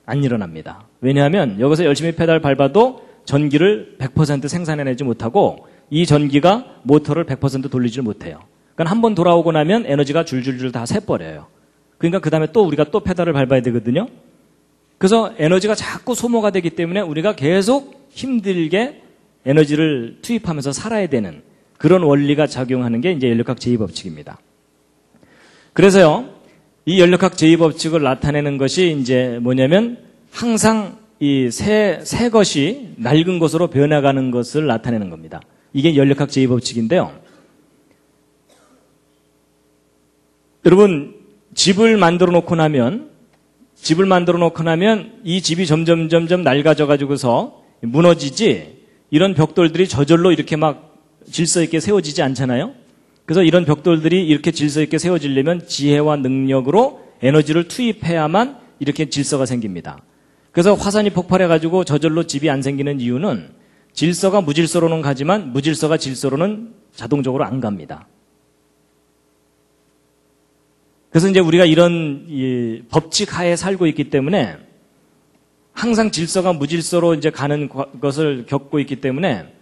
안 일어납니다. 왜냐하면 여기서 열심히 페달 밟아도 전기를 100% 생산해내지 못하고 이 전기가 모터를 100% 돌리질 못해요. 그러니까 한 번 돌아오고 나면 에너지가 줄줄줄 다 새버려요. 그러니까 그 다음에 또 우리가 또 페달을 밟아야 되거든요. 그래서 에너지가 자꾸 소모가 되기 때문에 우리가 계속 힘들게 에너지를 투입하면서 살아야 되는 그런 원리가 작용하는 게 이제 연력학 제2법칙입니다. 그래서요, 이 연력학 제2법칙을 나타내는 것이 이제 뭐냐면 항상 이 새 것이 낡은 것으로 변해가는 것을 나타내는 겁니다. 이게 연력학 제2법칙인데요. 여러분, 집을 만들어 놓고 나면 이 집이 점점 낡아져 가지고서 무너지지 이런 벽돌들이 저절로 이렇게 막 질서 있게 세워지지 않잖아요. 그래서 이런 벽돌들이 이렇게 질서 있게 세워지려면 지혜와 능력으로 에너지를 투입해야만 이렇게 질서가 생깁니다. 그래서 화산이 폭발해가지고 저절로 집이 안 생기는 이유는 질서가 무질서로는 가지만 무질서가 질서로는 자동적으로 안 갑니다. 그래서 이제 우리가 이런 법칙 하에 살고 있기 때문에 항상 질서가 무질서로 이제 가는 것을 겪고 있기 때문에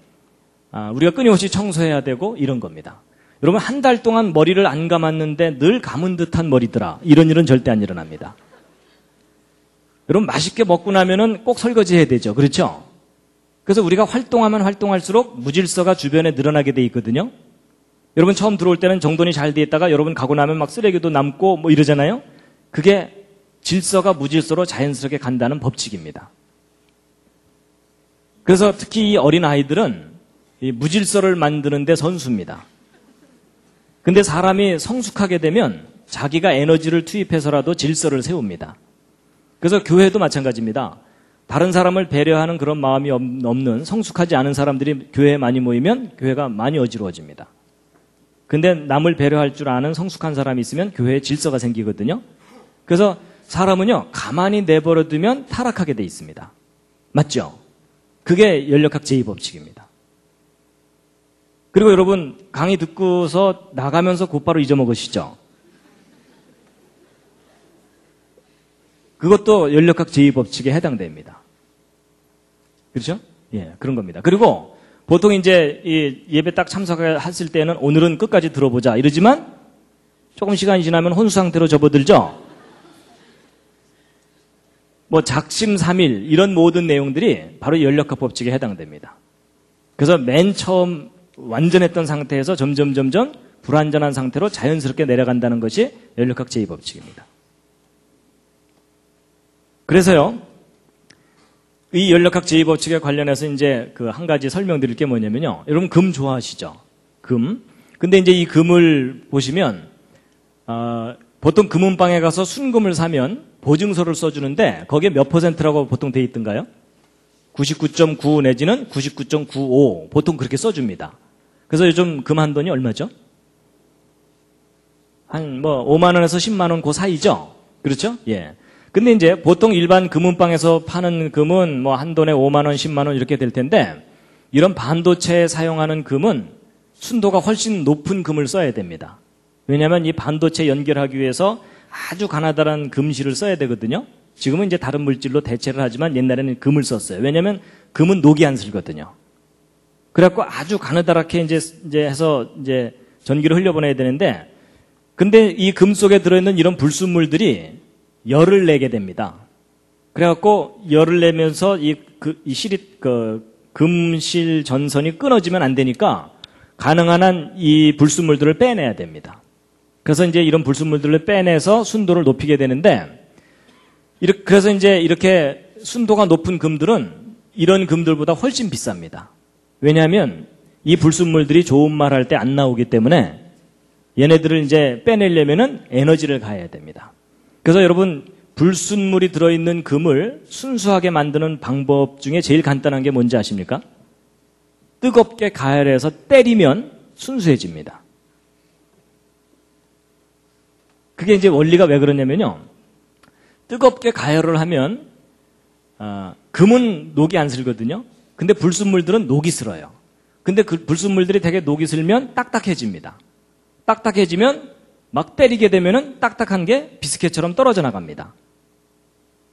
우리가 끊임없이 청소해야 되고 이런 겁니다. 여러분 한 달 동안 머리를 안 감았는데 늘 감은 듯한 머리더라. 이런 일은 절대 안 일어납니다. 여러분 맛있게 먹고 나면은 꼭 설거지 해야 되죠. 그렇죠? 그래서 우리가 활동하면 활동할수록 무질서가 주변에 늘어나게 돼 있거든요. 여러분 처음 들어올 때는 정돈이 잘 돼 있다가 여러분 가고 나면 막 쓰레기도 남고 뭐 이러잖아요. 그게 질서가 무질서로 자연스럽게 간다는 법칙입니다. 그래서 특히 이 어린 아이들은 이 무질서를 만드는 데 선수입니다. 근데 사람이 성숙하게 되면 자기가 에너지를 투입해서라도 질서를 세웁니다. 그래서 교회도 마찬가지입니다. 다른 사람을 배려하는 그런 마음이 없는 성숙하지 않은 사람들이 교회에 많이 모이면 교회가 많이 어지러워집니다. 근데 남을 배려할 줄 아는 성숙한 사람이 있으면 교회에 질서가 생기거든요. 그래서 사람은요, 가만히 내버려두면 타락하게 돼 있습니다. 맞죠? 그게 연력학 제2법칙입니다. 그리고 여러분, 강의 듣고서 나가면서 곧바로 잊어먹으시죠? 그것도 연력학 제2법칙에 해당됩니다. 그렇죠? 예, 그런 겁니다. 그리고 보통 이제 이 예배 딱 참석했을 때는 오늘은 끝까지 들어보자 이러지만 조금 시간이 지나면 혼수 상태로 접어들죠? 뭐 작심삼일 이런 모든 내용들이 바로 연력학 법칙에 해당됩니다. 그래서 맨 처음 완전했던 상태에서 점점 불완전한 상태로 자연스럽게 내려간다는 것이 연력학 제2법칙입니다. 그래서요, 이 연력학 제2법칙에 관련해서 이제 그 한 가지 설명드릴 게 뭐냐면요. 여러분 금 좋아하시죠? 금. 근데 이제 이 금을 보시면, 보통 금은방에 가서 순금을 사면 보증서를 써주는데 거기에 몇 %라고 보통 돼 있던가요? 99.9 내지는 99.95 보통 그렇게 써줍니다. 그래서 요즘 금 한 돈이 얼마죠? 한 뭐 5만 원에서 10만 원 그 사이죠? 그렇죠? 예. 근데 이제 보통 일반 금은방에서 파는 금은 뭐 한 돈에 5만 원, 10만 원 이렇게 될 텐데 이런 반도체에 사용하는 금은 순도가 훨씬 높은 금을 써야 됩니다. 왜냐하면 이 반도체 연결하기 위해서 아주 가나다란 금실을 써야 되거든요. 지금은 이제 다른 물질로 대체를 하지만 옛날에는 금을 썼어요. 왜냐하면 금은 녹이 안 슬거든요. 그래갖고 아주 가느다랗게 이제 해서 이제 전기를 흘려보내야 되는데, 근데 이 금 속에 들어있는 이런 불순물들이 열을 내게 됩니다. 그래갖고 열을 내면서 금실 전선이 끊어지면 안 되니까 가능한 한 이 불순물들을 빼내야 됩니다. 그래서 이제 이런 불순물들을 빼내서 순도를 높이게 되는데, 그래서 이제 이렇게 순도가 높은 금들은 이런 금들보다 훨씬 비쌉니다. 왜냐하면 이 불순물들이 좋은 말 할 때 안 나오기 때문에 얘네들을 이제 빼내려면은 에너지를 가해야 됩니다. 그래서 여러분, 불순물이 들어있는 금을 순수하게 만드는 방법 중에 제일 간단한 게 뭔지 아십니까? 뜨겁게 가열해서 때리면 순수해집니다. 그게 이제 원리가 왜 그러냐면요. 뜨겁게 가열을 하면 금은 녹이 안 슬거든요. 근데 불순물들은 녹이 슬어요. 근데 그 불순물들이 되게 녹이 슬면 딱딱해집니다. 딱딱해지면 막 때리게 되면은 딱딱한 게 비스켓처럼 떨어져 나갑니다.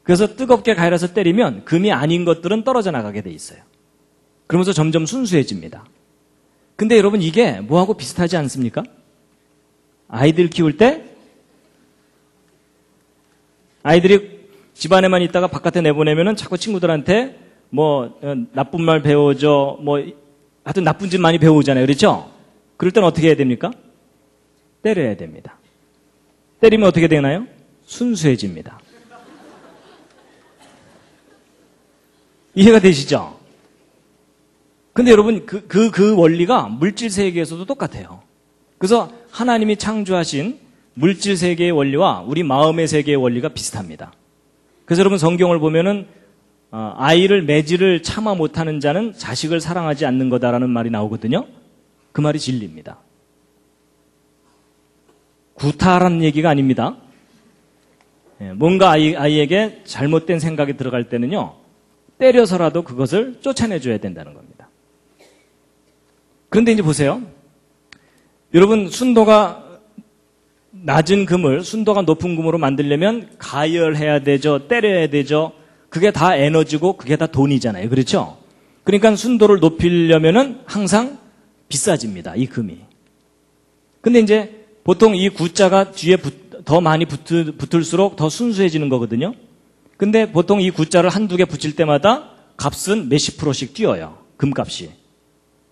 그래서 뜨겁게 가열해서 때리면 금이 아닌 것들은 떨어져 나가게 돼 있어요. 그러면서 점점 순수해집니다. 근데 여러분 이게 뭐하고 비슷하지 않습니까? 아이들 키울 때 아이들이 집안에만 있다가 바깥에 내보내면은 자꾸 친구들한테 뭐 나쁜 말 배워줘, 뭐 하여튼 나쁜 짓 많이 배우잖아요. 그렇죠? 그럴 땐 어떻게 해야 됩니까? 때려야 됩니다. 때리면 어떻게 되나요? 순수해집니다. 이해가 되시죠? 근데 여러분 그 원리가 물질 세계에서도 똑같아요. 그래서 하나님이 창조하신 물질 세계의 원리와 우리 마음의 세계의 원리가 비슷합니다. 그래서 여러분 성경을 보면은 아이를 매질을 참아 못하는 자는 자식을 사랑하지 않는 거다라는 말이 나오거든요. 그 말이 진리입니다. 구타라는 얘기가 아닙니다. 뭔가 아이에게 잘못된 생각이 들어갈 때는요, 때려서라도 그것을 쫓아내줘야 된다는 겁니다. 그런데 이제 보세요. 여러분, 순도가 낮은 금을 순도가 높은 금으로 만들려면 가열해야 되죠. 때려야 되죠. 그게 다 에너지고 그게 다 돈이잖아요. 그렇죠? 그러니까 순도를 높이려면은 항상 비싸집니다. 이 금이. 근데 이제 보통 이 구자가 뒤에 더 많이 붙을수록 더 순수해지는 거거든요. 근데 보통 이 구자를 한두 개 붙일 때마다 값은 몇십 %씩 뛰어요. 금값이.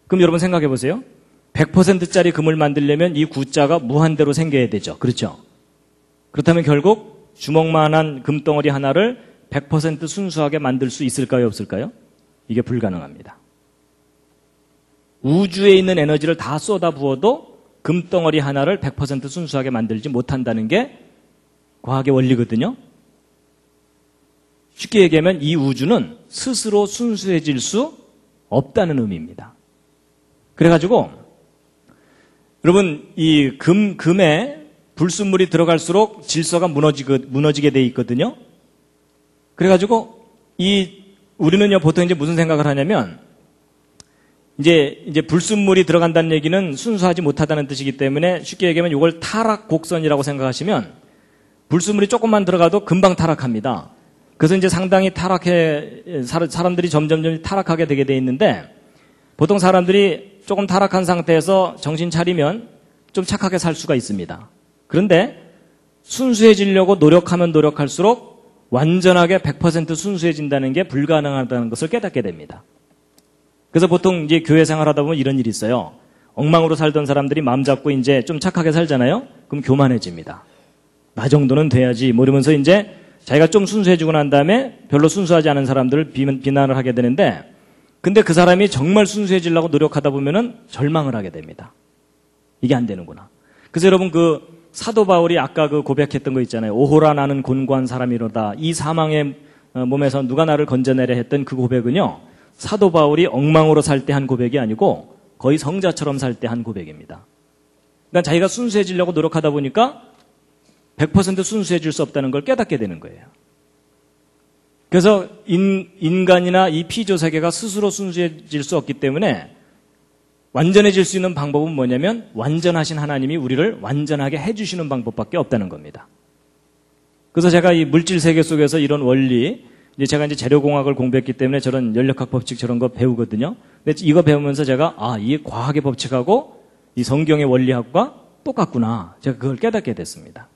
그럼 여러분 생각해 보세요. 100%짜리 금을 만들려면 이 구자가 무한대로 생겨야 되죠. 그렇죠? 그렇다면 결국 주먹만한 금덩어리 하나를 100% 순수하게 만들 수 있을까요? 없을까요? 이게 불가능합니다. 우주에 있는 에너지를 다 쏟아부어도 금덩어리 하나를 100% 순수하게 만들지 못한다는 게 과학의 원리거든요. 쉽게 얘기하면 이 우주는 스스로 순수해질 수 없다는 의미입니다. 그래가지고 여러분 이 금에 불순물이 들어갈수록 질서가 무너지게 돼 있거든요. 그래가지고 우리는요 보통 이제 무슨 생각을 하냐면 이제 불순물이 들어간다는 얘기는 순수하지 못하다는 뜻이기 때문에 쉽게 얘기하면 이걸 타락 곡선이라고 생각하시면 불순물이 조금만 들어가도 금방 타락합니다. 그래서 이제 상당히 사람들이 점점 타락하게 되게 돼 있는데 보통 사람들이 조금 타락한 상태에서 정신 차리면 좀 착하게 살 수가 있습니다. 그런데 순수해지려고 노력하면 노력할수록 완전하게 100% 순수해진다는 게 불가능하다는 것을 깨닫게 됩니다. 그래서 보통 이제 교회 생활하다 보면 이런 일이 있어요. 엉망으로 살던 사람들이 마음 잡고 이제 좀 착하게 살잖아요? 그럼 교만해집니다. 나 정도는 돼야지. 뭐 이러면서 이제 자기가 좀 순수해지고 난 다음에 별로 순수하지 않은 사람들을 비난을 하게 되는데 근데 그 사람이 정말 순수해지려고 노력하다 보면은 절망을 하게 됩니다. 이게 안 되는구나. 그래서 여러분 그 사도 바울이 아까 그 고백했던 거 있잖아요. 오호라 나는 곤고한 사람이로다. 이 사망의 몸에서 누가 나를 건져내려 했던 그 고백은요. 사도 바울이 엉망으로 살 때 한 고백이 아니고 거의 성자처럼 살 때 한 고백입니다. 그러니까 자기가 순수해지려고 노력하다 보니까 100% 순수해질 수 없다는 걸 깨닫게 되는 거예요. 그래서 인간이나 이 피조 세계가 스스로 순수해질 수 없기 때문에 완전해질 수 있는 방법은 뭐냐면 완전하신 하나님이 우리를 완전하게 해주시는 방법밖에 없다는 겁니다. 그래서 제가 이 물질 세계 속에서 이런 원리, 제가 이제 재료공학을 공부했기 때문에 저런 연력학 법칙 저런 거 배우거든요. 근데 이거 배우면서 제가 이 과학의 법칙하고 이 성경의 원리학과 똑같구나. 제가 그걸 깨닫게 됐습니다.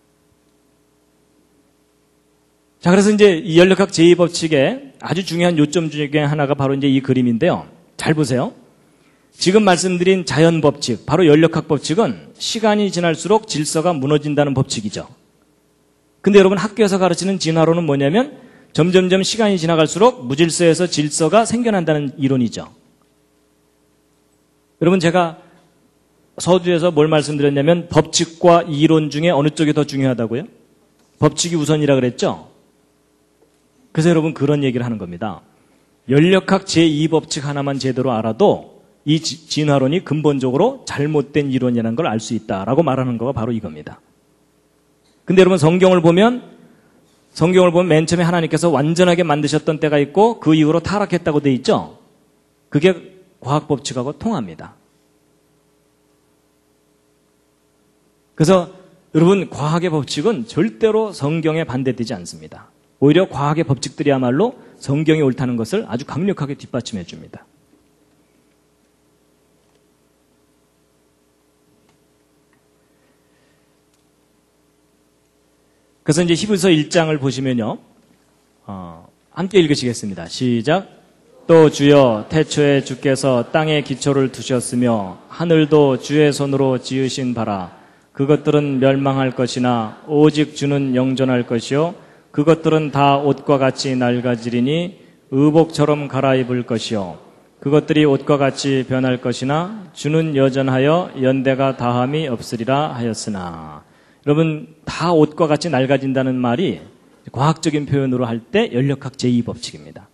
자, 그래서 이제 이 연력학 제2법칙의 아주 중요한 요점 중에 하나가 바로 이제 이 그림인데요. 잘 보세요. 지금 말씀드린 자연 법칙, 바로 연력학 법칙은 시간이 지날수록 질서가 무너진다는 법칙이죠. 근데 여러분 학교에서 가르치는 진화론은 뭐냐면 점점점 시간이 지나갈수록 무질서에서 질서가 생겨난다는 이론이죠. 여러분 제가 서두에서 뭘 말씀드렸냐면 법칙과 이론 중에 어느 쪽이 더 중요하다고요? 법칙이 우선이라 그랬죠? 그래서 여러분 그런 얘기를 하는 겁니다. 연력학 제2법칙 하나만 제대로 알아도 이 진화론이 근본적으로 잘못된 이론이라는 걸 알 수 있다라고 말하는 거가 바로 이겁니다. 근데 여러분 성경을 보면 맨 처음에 하나님께서 완전하게 만드셨던 때가 있고 그 이후로 타락했다고 돼 있죠? 그게 과학 법칙하고 통합니다. 그래서 여러분 과학의 법칙은 절대로 성경에 반대되지 않습니다. 오히려 과학의 법칙들이야말로 성경이 옳다는 것을 아주 강력하게 뒷받침해 줍니다. 그래서 이제 히브리서 1장을 보시면요. 함께 읽으시겠습니다. 시작. 또 주여 태초에 주께서 땅에 기초를 두셨으며 하늘도 주의 손으로 지으신 바라. 그것들은 멸망할 것이나 오직 주는 영존할 것이요 그것들은 다 옷과 같이 낡아지리니 의복처럼 갈아입을 것이요 그것들이 옷과 같이 변할 것이나 주는 여전하여 연대가 다함이 없으리라 하였으나. 여러분 다 옷과 같이 낡아진다는 말이 과학적인 표현으로 할 때 연력학 제2법칙입니다.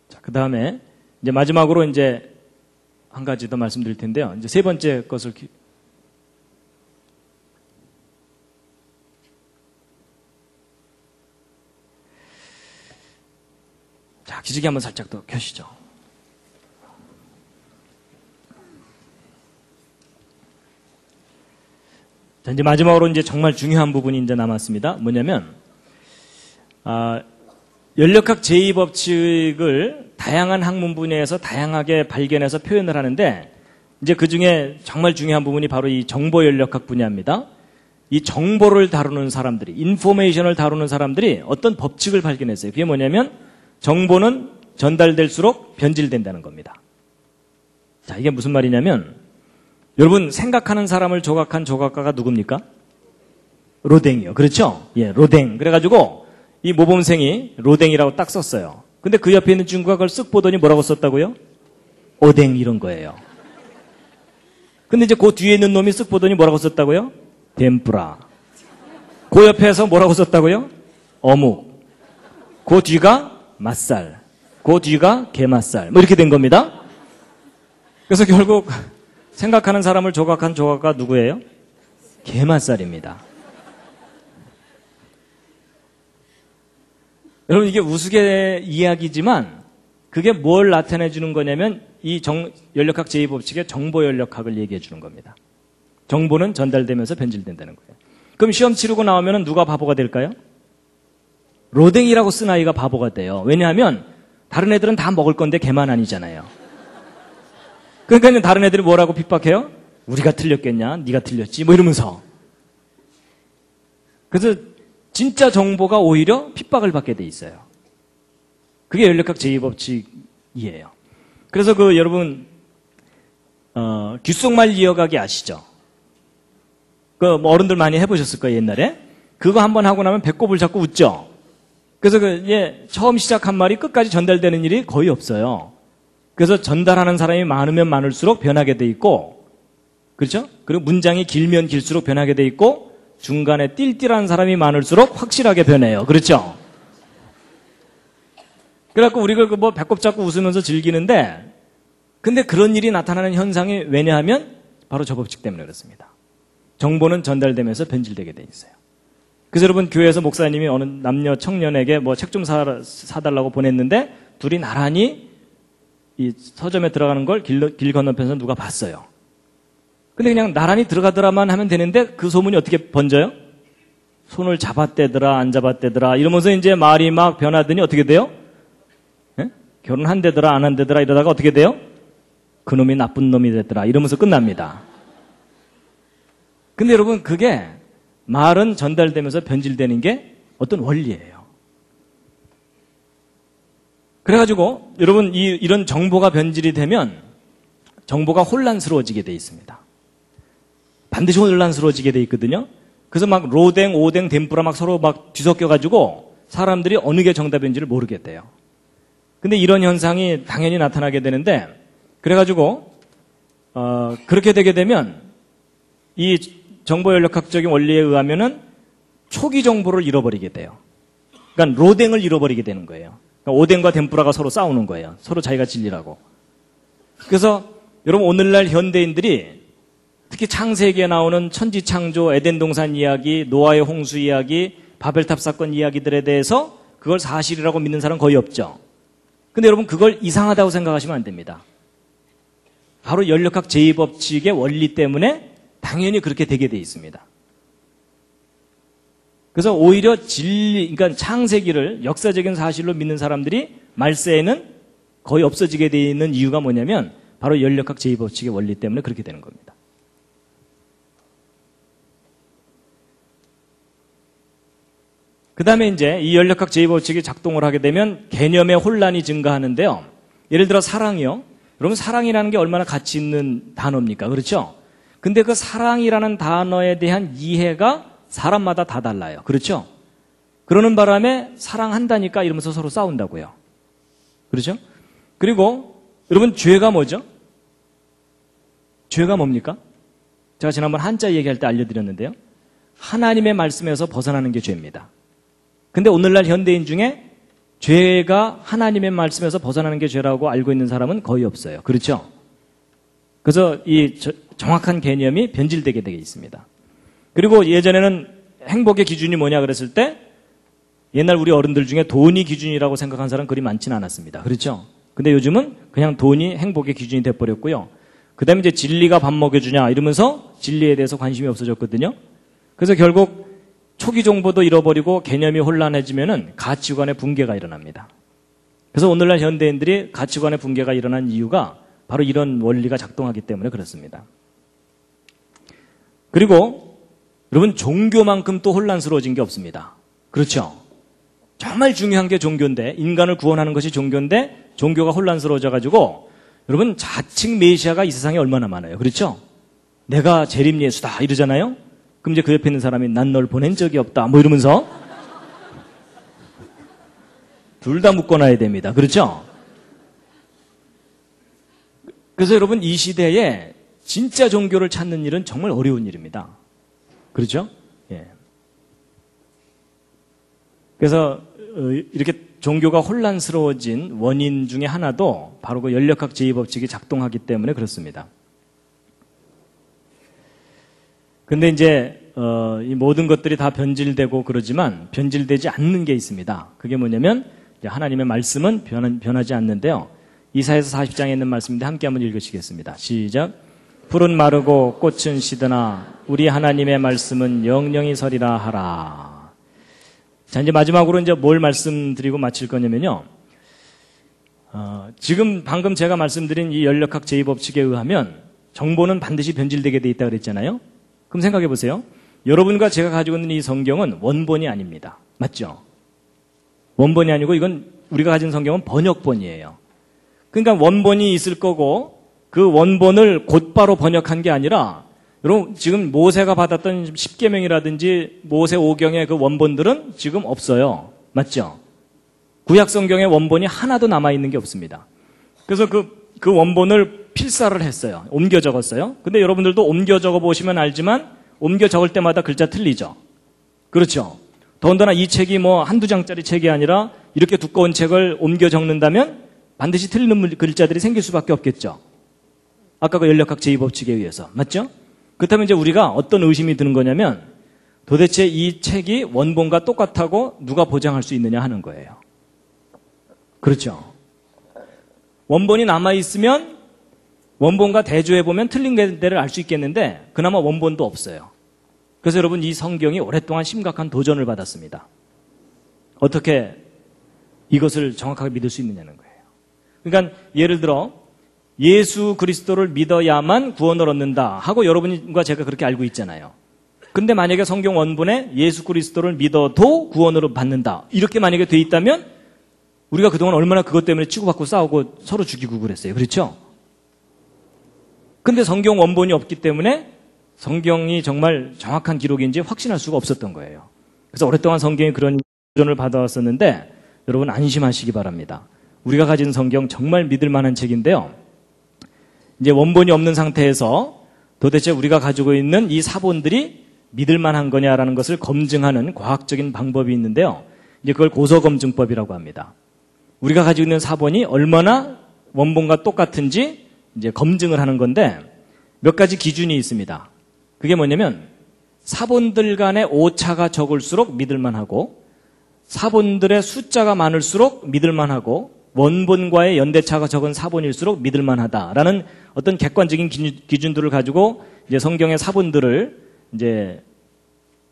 자, 그 다음에 이제 마지막으로 이제 한 가지 더 말씀드릴 텐데요. 이제 세 번째 것을 자, 기지개 한번 살짝 더 켜시죠. 자, 이제 마지막으로 이제 정말 중요한 부분이 이제 남았습니다. 뭐냐면, 연력학 제2법칙을 다양한 학문 분야에서 다양하게 발견해서 표현을 하는데, 이제 그 중에 정말 중요한 부분이 바로 이 정보 연력학 분야입니다. 이 정보를 다루는 사람들이, 인포메이션을 다루는 사람들이 어떤 법칙을 발견했어요. 그게 뭐냐면, 정보는 전달될수록 변질된다는 겁니다. 자, 이게 무슨 말이냐면, 여러분 생각하는 사람을 조각한 조각가가 누굽니까? 로댕이요. 그렇죠? 예, 로댕. 그래가지고 이 모범생이 로댕이라고 딱 썼어요. 근데 그 옆에 있는 친구가 그걸 쓱 보더니 뭐라고 썼다고요? 오댕 이런 거예요. 근데 이제 그 뒤에 있는 놈이 쓱 보더니 뭐라고 썼다고요? 덴뿌라. 그 옆에서 뭐라고 썼다고요? 어묵. 그 뒤가 맛살. 그 뒤가 게맛살. 뭐 이렇게 된 겁니다. 그래서 결국 생각하는 사람을 조각한 조각가 누구예요? 게맛살입니다. 여러분 이게 우스갯 이야기지만 그게 뭘 나타내 주는 거냐면 이 연력학 제2법칙의 정보 연력학을 얘기해 주는 겁니다. 정보는 전달되면서 변질된다는 거예요. 그럼 시험 치르고 나오면 누가 바보가 될까요? 로댕이라고 쓴 아이가 바보가 돼요. 왜냐하면 다른 애들은 다 먹을 건데 걔만 아니잖아요. 그러니까 다른 애들이 뭐라고 핍박해요? 우리가 틀렸겠냐? 네가 틀렸지? 뭐 이러면서. 그래서 진짜 정보가 오히려 핍박을 받게 돼 있어요. 그게 연력학 제2법칙이에요. 그래서 여러분 귓속말 이어가기 아시죠? 뭐 어른들 많이 해보셨을 거예요, 옛날에. 그거 한번 하고 나면 배꼽을 잡고 웃죠? 그래서 처음 시작한 말이 끝까지 전달되는 일이 거의 없어요. 그래서 전달하는 사람이 많으면 많을수록 변하게 돼 있고, 그렇죠? 그리고 문장이 길면 길수록 변하게 돼 있고, 중간에 띨띨한 사람이 많을수록 확실하게 변해요. 그렇죠? 그래갖고 우리가 뭐 배꼽 잡고 웃으면서 즐기는데, 근데 그런 일이 나타나는 현상이 왜냐하면 바로 저 법칙 때문에 그렇습니다. 정보는 전달되면서 변질되게 돼 있어요. 그래서 여러분 교회에서 목사님이 어느 남녀 청년에게 뭐 책 좀 사달라고 보냈는데 둘이 나란히 이 서점에 들어가는 걸 길 건너편에서 누가 봤어요. 근데 그냥 나란히 들어가더라만 하면 되는데 그 소문이 어떻게 번져요? 손을 잡았대더라 안 잡았대더라 이러면서 이제 말이 막 변하더니 어떻게 돼요? 예? 결혼한대더라 안 한대더라 이러다가 어떻게 돼요? 그놈이 나쁜 놈이 됐더라 이러면서 끝납니다. 근데 여러분 그게 말은 전달되면서 변질되는 게 어떤 원리예요. 그래가지고 여러분 이런 정보가 변질이 되면 정보가 혼란스러워지게 돼 있습니다. 반드시 혼란스러워지게 돼 있거든요. 그래서 막 로댕, 오댕, 덴뿌라 막 서로 막 뒤섞여가지고 사람들이 어느 게 정답인지를 모르게 돼요. 근데 이런 현상이 당연히 나타나게 되는데 그래가지고 그렇게 되게 되면 이 정보연력학적인 원리에 의하면은 초기 정보를 잃어버리게 돼요. 그러니까 로댕을 잃어버리게 되는 거예요. 그러니까 오뎅과 덴뿌라가 서로 싸우는 거예요. 서로 자기가 진리라고. 그래서 여러분 오늘날 현대인들이 특히 창세기에 나오는 천지창조, 에덴동산 이야기, 노아의 홍수 이야기, 바벨탑 사건 이야기들에 대해서 그걸 사실이라고 믿는 사람은 거의 없죠. 근데 여러분 그걸 이상하다고 생각하시면 안 됩니다. 바로 연력학 제2법칙의 원리 때문에 당연히 그렇게 되게 돼 있습니다. 그래서 오히려 그러니까 창세기를 역사적인 사실로 믿는 사람들이 말세에는 거의 없어지게 돼 있는 이유가 뭐냐면 바로 연력학 제2법칙의 원리 때문에 그렇게 되는 겁니다. 그 다음에 이제 이 연력학 제2법칙이 작동을 하게 되면 개념의 혼란이 증가하는데요. 예를 들어 사랑이요. 여러분 사랑이라는 게 얼마나 가치 있는 단어입니까? 그렇죠? 근데 그 사랑이라는 단어에 대한 이해가 사람마다 다 달라요. 그렇죠? 그러는 바람에 사랑한다니까 이러면서 서로 싸운다고요. 그렇죠? 그리고 여러분 죄가 뭐죠? 죄가 뭡니까? 제가 지난번 한자 얘기할 때 알려드렸는데요. 하나님의 말씀에서 벗어나는 게 죄입니다. 근데 오늘날 현대인 중에 죄가 하나님의 말씀에서 벗어나는 게 죄라고 알고 있는 사람은 거의 없어요. 그렇죠? 그래서 이 정확한 개념이 변질되게 되어 있습니다. 그리고 예전에는 행복의 기준이 뭐냐 그랬을 때 옛날 우리 어른들 중에 돈이 기준이라고 생각한 사람 그리 많지는 않았습니다. 그렇죠? 근데 요즘은 그냥 돈이 행복의 기준이 돼버렸고요. 그 다음에 이제 진리가 밥 먹여주냐 이러면서 진리에 대해서 관심이 없어졌거든요. 그래서 결국 초기 정보도 잃어버리고 개념이 혼란해지면은 가치관의 붕괴가 일어납니다. 그래서 오늘날 현대인들이 가치관의 붕괴가 일어난 이유가 바로 이런 원리가 작동하기 때문에 그렇습니다. 그리고 여러분 종교만큼 또 혼란스러워진 게 없습니다. 그렇죠? 정말 중요한 게 종교인데 인간을 구원하는 것이 종교인데 종교가 혼란스러워져 가지고 여러분 자칭 메시아가 이 세상에 얼마나 많아요. 그렇죠? 내가 재림 예수다 이러잖아요. 그럼 이제 그 옆에 있는 사람이 난 널 보낸 적이 없다 뭐 이러면서 둘 다 묶어놔야 됩니다. 그렇죠? 그래서 여러분 이 시대에 진짜 종교를 찾는 일은 정말 어려운 일입니다. 그렇죠? 예. 그래서 이렇게 종교가 혼란스러워진 원인 중에 하나도 바로 그 연력학 제2법칙이 작동하기 때문에 그렇습니다. 근데 이제 이 모든 것들이 다 변질되고 그러지만 변질되지 않는 게 있습니다. 그게 뭐냐면 하나님의 말씀은 변하지 않는데요. 이사야서 40장에 있는 말씀인데 함께 한번 읽으시겠습니다. 시작. 풀은 마르고 꽃은 시드나 우리 하나님의 말씀은 영영이 서리라 하라. 자, 이제 마지막으로 이제 뭘 말씀드리고 마칠 거냐면요. 지금 방금 제가 말씀드린 이 연력학 제2법칙에 의하면 정보는 반드시 변질되게 돼 있다 그랬잖아요. 그럼 생각해 보세요. 여러분과 제가 가지고 있는 이 성경은 원본이 아닙니다. 맞죠? 원본이 아니고 이건 우리가 가진 성경은 번역본이에요. 그러니까 원본이 있을 거고 그 원본을 곧바로 번역한 게 아니라 여러분 지금 모세가 받았던 십계명이라든지 모세 오경의 그 원본들은 지금 없어요. 맞죠? 구약 성경의 원본이 하나도 남아있는 게 없습니다. 그래서 그 원본을 필사를 했어요. 옮겨 적었어요. 근데 여러분들도 옮겨 적어 보시면 알지만 옮겨 적을 때마다 글자 틀리죠. 그렇죠? 더군다나 이 책이 뭐 한두 장짜리 책이 아니라 이렇게 두꺼운 책을 옮겨 적는다면 반드시 틀리는 글자들이 생길 수밖에 없겠죠. 아까 그 연력학 제2법칙에 의해서. 맞죠? 그렇다면 이제 우리가 어떤 의심이 드는 거냐면 도대체 이 책이 원본과 똑같다고 누가 보장할 수 있느냐 하는 거예요. 그렇죠? 원본이 남아있으면 원본과 대조해보면 틀린 데를 알 수 있겠는데 그나마 원본도 없어요. 그래서 여러분 이 성경이 오랫동안 심각한 도전을 받았습니다. 어떻게 이것을 정확하게 믿을 수 있느냐는 거예요. 그러니까 예를 들어 예수 그리스도를 믿어야만 구원을 얻는다 하고 여러분과 제가 그렇게 알고 있잖아요. 근데 만약에 성경 원본에 예수 그리스도를 믿어도 구원을 받는다 이렇게 만약에 돼 있다면 우리가 그동안 얼마나 그것 때문에 치고받고 싸우고 서로 죽이고 그랬어요. 그렇죠? 근데 성경 원본이 없기 때문에 성경이 정말 정확한 기록인지 확신할 수가 없었던 거예요. 그래서 오랫동안 성경이 그런 도전을 받아왔었는데 여러분 안심하시기 바랍니다. 우리가 가진 성경 정말 믿을 만한 책인데요. 이제 원본이 없는 상태에서 도대체 우리가 가지고 있는 이 사본들이 믿을 만한 거냐라는 것을 검증하는 과학적인 방법이 있는데요. 이제 그걸 고서검증법이라고 합니다. 우리가 가지고 있는 사본이 얼마나 원본과 똑같은지 이제 검증을 하는 건데 몇 가지 기준이 있습니다. 그게 뭐냐면 사본들 간의 오차가 적을수록 믿을만하고 사본들의 숫자가 많을수록 믿을만하고 원본과의 연대차가 적은 사본일수록 믿을만하다라는 어떤 객관적인 기준들을 가지고 이제 성경의 사본들을 이제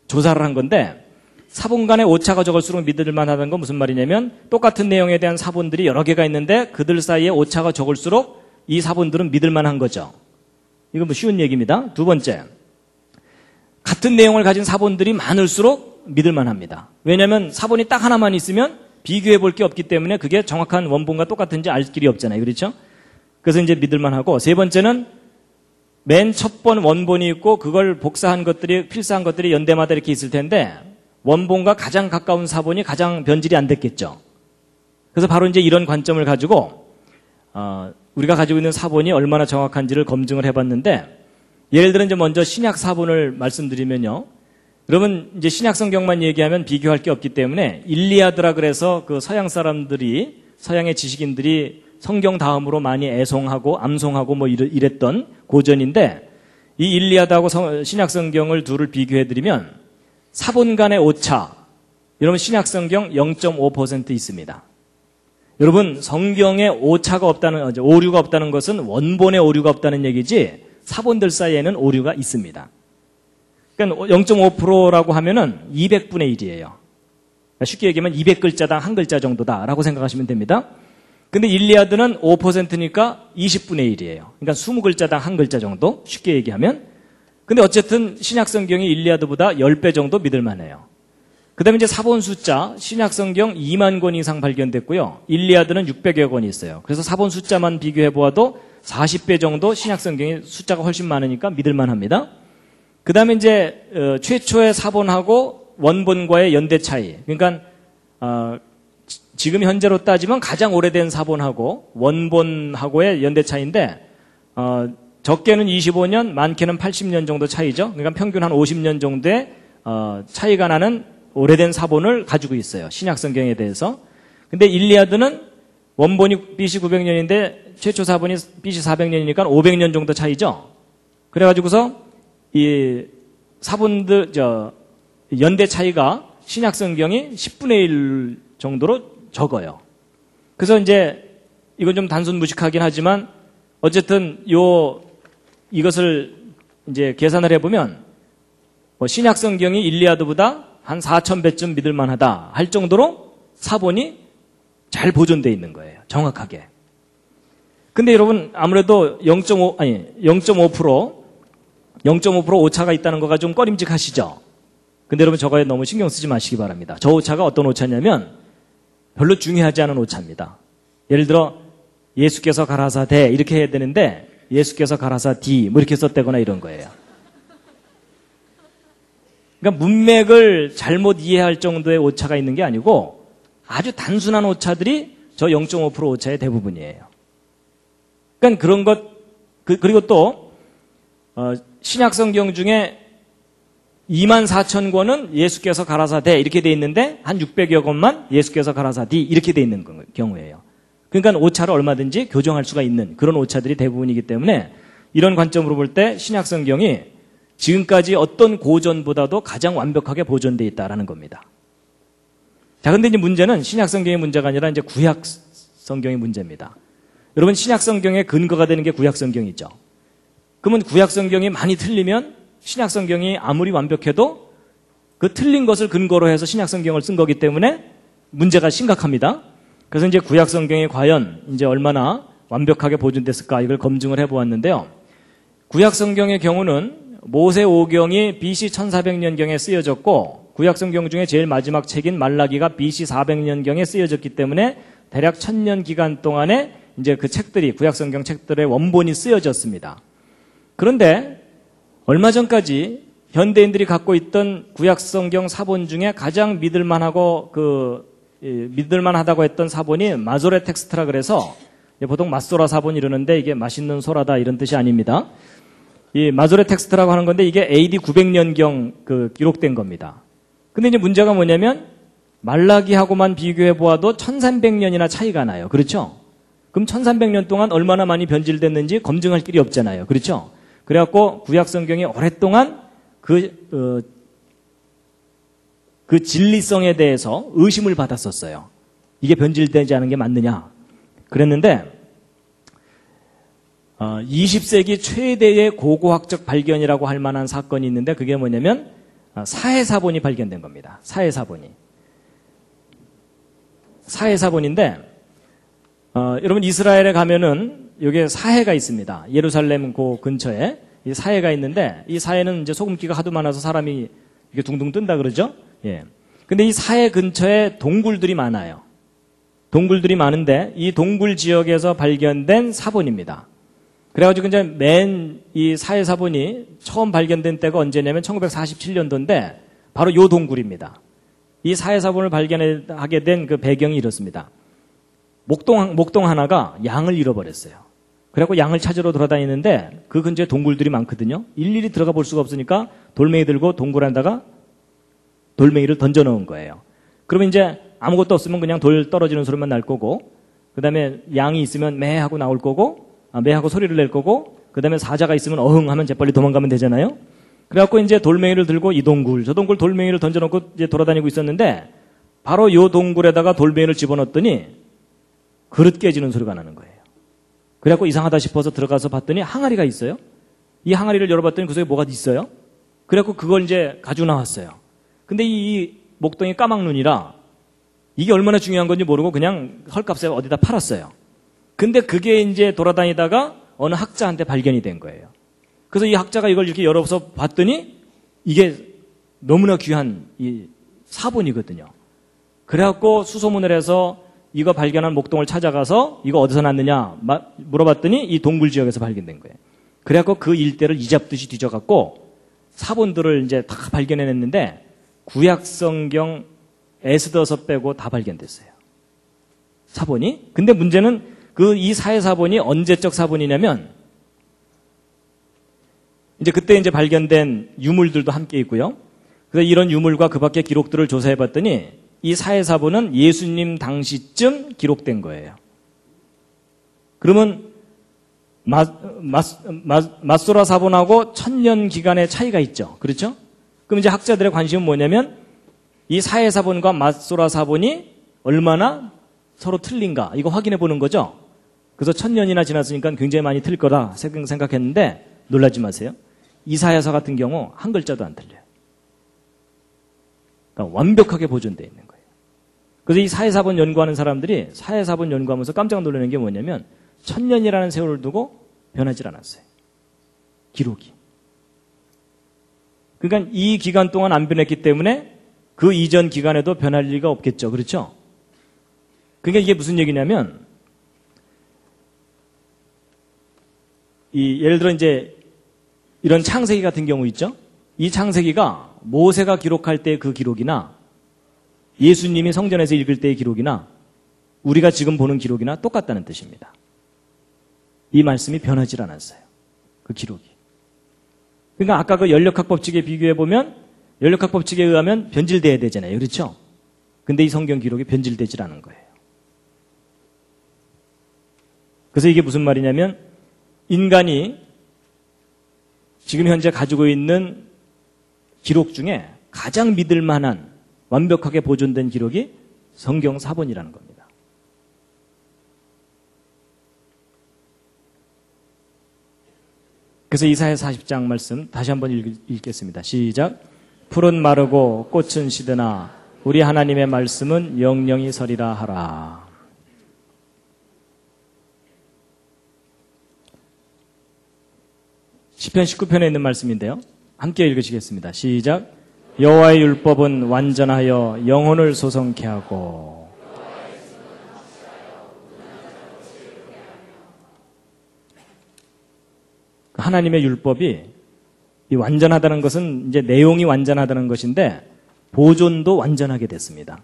조사를 한 건데 사본 간의 오차가 적을수록 믿을만하다는 건 무슨 말이냐면 똑같은 내용에 대한 사본들이 여러 개가 있는데 그들 사이에 오차가 적을수록 이 사본들은 믿을만한 거죠. 이건 뭐 쉬운 얘기입니다. 두 번째, 같은 내용을 가진 사본들이 많을수록 믿을만합니다. 왜냐하면 사본이 딱 하나만 있으면 비교해 볼 게 없기 때문에 그게 정확한 원본과 똑같은지 알 길이 없잖아요. 그렇죠? 그래서 이제 믿을만하고 세 번째는 맨 첫 번 원본이 있고 그걸 복사한 것들이 필사한 것들이 연대마다 이렇게 있을 텐데 원본과 가장 가까운 사본이 가장 변질이 안 됐겠죠. 그래서 바로 이제 이런 관점을 가지고 우리가 가지고 있는 사본이 얼마나 정확한지를 검증을 해봤는데 예를 들어 이제 먼저 신약 사본을 말씀드리면요. 여러분 이제 신약 성경만 얘기하면 비교할 게 없기 때문에 일리아드라 그래서 그 서양 사람들이 서양의 지식인들이 성경 다음으로 많이 애송하고 암송하고 뭐 이랬던 고전인데 이 일리아드하고 신약 성경을 둘을 비교해 드리면 사본 간의 오차 여러분 신약 성경 0.5% 있습니다. 여러분 성경에 오차가 없다는 오류가 없다는 것은 원본에 오류가 없다는 얘기지 사본들 사이에는 오류가 있습니다. 그러니까 0.5%라고 하면은 200분의 1이에요. 쉽게 얘기하면 200글자당 한 글자 정도다라고 생각하시면 됩니다. 근데 일리아드는 5%니까 20분의 1이에요. 그러니까 20글자당 한 글자 정도 쉽게 얘기하면. 근데 어쨌든 신약 성경이 일리아드보다 10배 정도 믿을 만해요. 그다음에 이제 사본 숫자 신약 성경 2만 권 이상 발견됐고요. 일리아드는 600여 권이 있어요. 그래서 사본 숫자만 비교해 보아도 40배 정도 신약 성경이 숫자가 훨씬 많으니까 믿을 만합니다. 그다음에 이제 최초의 사본하고 원본과의 연대 차이. 그러니까 지금 현재로 따지면 가장 오래된 사본하고 원본하고의 연대 차이인데 적게는 25년, 많게는 80년 정도 차이죠. 그러니까 평균 한 50년 정도의 차이가 나는 오래된 사본을 가지고 있어요. 신약 성경에 대해서. 근데 일리아드는 원본이 BC 900년인데 최초 사본이 BC 400년이니까 500년 정도 차이죠. 그래가지고서 이 사본들 연대 차이가 신약 성경이 10분의 1 정도로 적어요. 그래서 이제 이건 좀 단순 무식하긴 하지만 어쨌든 이것을 이제 계산을 해보면 신약 성경이 일리아드보다 한 4,000배쯤 믿을만하다 할 정도로 사본이 잘 보존되어 있는 거예요. 정확하게. 근데 여러분 아무래도 0.5% 오차가 있다는 거가 좀 꺼림직하시죠? 근데 여러분 저거에 너무 신경 쓰지 마시기 바랍니다. 저 오차가 어떤 오차냐면 별로 중요하지 않은 오차입니다. 예를 들어 예수께서 가라사대 이렇게 해야 되는데 예수께서 가라사디 뭐 이렇게 썼다거나 이런 거예요. 그러니까 문맥을 잘못 이해할 정도의 오차가 있는 게 아니고 아주 단순한 오차들이 저 0.5% 오차의 대부분이에요. 그러니까 그런 것 그리고 또 신약 성경 중에 24,000권은 예수께서 가라사대 이렇게 돼 있는데 한 600여 권만 예수께서 가라사디 이렇게 돼 있는 경우예요. 그러니까 오차를 얼마든지 교정할 수가 있는 그런 오차들이 대부분이기 때문에 이런 관점으로 볼 때 신약 성경이 지금까지 어떤 고전보다도 가장 완벽하게 보존되어 있다라는 겁니다. 자, 근데 이제 문제는 신약 성경의 문제가 아니라 이제 구약 성경의 문제입니다. 여러분 신약 성경의 근거가 되는 게 구약 성경이죠. 그러면 구약 성경이 많이 틀리면 신약 성경이 아무리 완벽해도 그 틀린 것을 근거로 해서 신약 성경을 쓴 거기 때문에 문제가 심각합니다. 그래서 이제 구약 성경이 과연 이제 얼마나 완벽하게 보존됐을까 이걸 검증을 해보았는데요. 구약 성경의 경우는 모세 오경이 BC 1400년경에 쓰여졌고 구약 성경 중에 제일 마지막 책인 말라기가 BC 400년경에 쓰여졌기 때문에 대략 1000년 기간 동안에 이제 그 책들이 구약 성경 책들의 원본이 쓰여졌습니다. 그런데 얼마 전까지 현대인들이 갖고 있던 구약 성경 사본 중에 가장 믿을만하다고 했던 사본이 마소레 텍스트라 그래서 보통 맛소라 사본 이러는데 이게 맛있는 소라다 이런 뜻이 아닙니다. 이 마소레 텍스트라고 하는 건데 이게 AD 900년경 기록된 겁니다. 근데 이제 문제가 뭐냐면 말라기하고만 비교해 보아도 1300년이나 차이가 나요. 그렇죠? 그럼 1300년 동안 얼마나 많이 변질됐는지 검증할 길이 없잖아요. 그렇죠? 그래갖고 구약 성경이 오랫동안 그 진리성에 대해서 의심을 받았었어요. 이게 변질되지 않은 게 맞느냐. 그랬는데 20세기 최대의 고고학적 발견이라고 할 만한 사건이 있는데 그게 뭐냐면 사해사본이 발견된 겁니다. 사해사본인데 여러분 이스라엘에 가면은 여기에 사해가 있습니다. 예루살렘 그 근처에 이 사해가 있는데 이 사해는 이제 소금기가 하도 많아서 사람이 이게 둥둥 뜬다 그러죠. 예. 근데 이 사해 근처에 동굴들이 많아요. 동굴들이 많은데 이 동굴 지역에서 발견된 사본입니다. 그래가지고 이제 맨 이 사해 사본이 처음 발견된 때가 언제냐면 1947년도인데 바로 요 동굴입니다. 이 사해 사본을 발견하게 된 그 배경이 이렇습니다. 목동 하나가 양을 잃어버렸어요. 그래갖고 양을 찾으러 돌아다니는데 그 근처에 동굴들이 많거든요. 일일이 들어가 볼 수가 없으니까 돌멩이 들고 동굴 안에다가 돌멩이를 던져 넣은 거예요. 그러면 이제 아무것도 없으면 그냥 돌 떨어지는 소리만 날 거고 그 다음에 양이 있으면 매 하고 나올 거고 매 하고 소리를 낼 거고 그 다음에 사자가 있으면 어흥 하면 재빨리 도망가면 되잖아요. 그래갖고 이제 돌멩이를 들고 이 동굴 저 동굴 돌멩이를 던져놓고 이제 돌아다니고 있었는데 바로 요 동굴에다가 돌멩이를 집어넣었더니 그릇 깨지는 소리가 나는 거예요. 그래갖고 이상하다 싶어서 들어가서 봤더니 항아리가 있어요. 이 항아리를 열어봤더니 그 속에 뭐가 있어요. 그래갖고 그걸 이제 가지고 나왔어요. 근데 이 목동이 까막눈이라 이게 얼마나 중요한 건지 모르고 그냥 헐값에 어디다 팔았어요. 근데 그게 이제 돌아다니다가 어느 학자한테 발견이 된 거예요. 그래서 이 학자가 이걸 이렇게 열어서 봤더니 이게 너무나 귀한 이 사본이거든요. 그래갖고 수소문을 해서 이거 발견한 목동을 찾아가서 이거 어디서 났느냐 물어봤더니 이 동굴 지역에서 발견된 거예요. 그래갖고 그 일대를 이잡듯이 뒤져갖고 사본들을 이제 다 발견해냈는데 구약 성경 에스더서 빼고 다 발견됐어요. 사본이. 근데 문제는 이 사해 사본이 언제적 사본이냐면 이제 그때 이제 발견된 유물들도 함께 있고요. 그래서 이런 유물과 그 밖의 기록들을 조사해 봤더니 이 사해사본은 예수님 당시쯤 기록된 거예요. 그러면 맞소라 사본하고 1000년 기간의 차이가 있죠. 그렇죠? 그럼 이제 학자들의 관심은 뭐냐면 이 사해사본과 맞소라 사본이 얼마나 서로 틀린가 이거 확인해 보는 거죠. 그래서 1000년이나 지났으니까 굉장히 많이 틀릴 거다 생각했는데 놀라지 마세요. 이사야서 같은 경우 한 글자도 안 틀려요. 그러니까 완벽하게 보존되어 있는 거예요. 그래서 이 사해사본 연구하는 사람들이 사해사본 연구하면서 깜짝 놀라는 게 뭐냐면 1000년이라는 세월을 두고 변하지 않았어요. 기록이. 그러니까 이 기간 동안 안 변했기 때문에 그 이전 기간에도 변할 리가 없겠죠. 그렇죠? 그러니까 이게 무슨 얘기냐면 예를 들어 이제 이런 창세기 같은 경우 있죠? 이 창세기가 모세가 기록할 때 그 기록이나 예수님이 성전에서 읽을 때의 기록이나 우리가 지금 보는 기록이나 똑같다는 뜻입니다. 이 말씀이 변하지 않았어요. 그 기록이. 그러니까 아까 그 연력학 법칙에 비교해 보면 연력학 법칙에 의하면 변질돼야 되잖아요. 그렇죠? 근데 이 성경 기록이 변질되질 않은 거예요. 그래서 이게 무슨 말이냐면 인간이 지금 현재 가지고 있는 기록 중에 가장 믿을 만한 완벽하게 보존된 기록이 성경 사본이라는 겁니다. 그래서 이사야 40장 말씀 다시 한번 읽겠습니다. 시작. 풀은 마르고 꽃은 시드나 우리 하나님의 말씀은 영영이 서리라 하라. 시편 19편에 있는 말씀인데요. 함께 읽으시겠습니다. 시작. 여호와의 율법은 완전하여 영혼을 소성케 하고 하나님의 율법이 이 완전하다는 것은 이제 내용이 완전하다는 것인데 보존도 완전하게 됐습니다.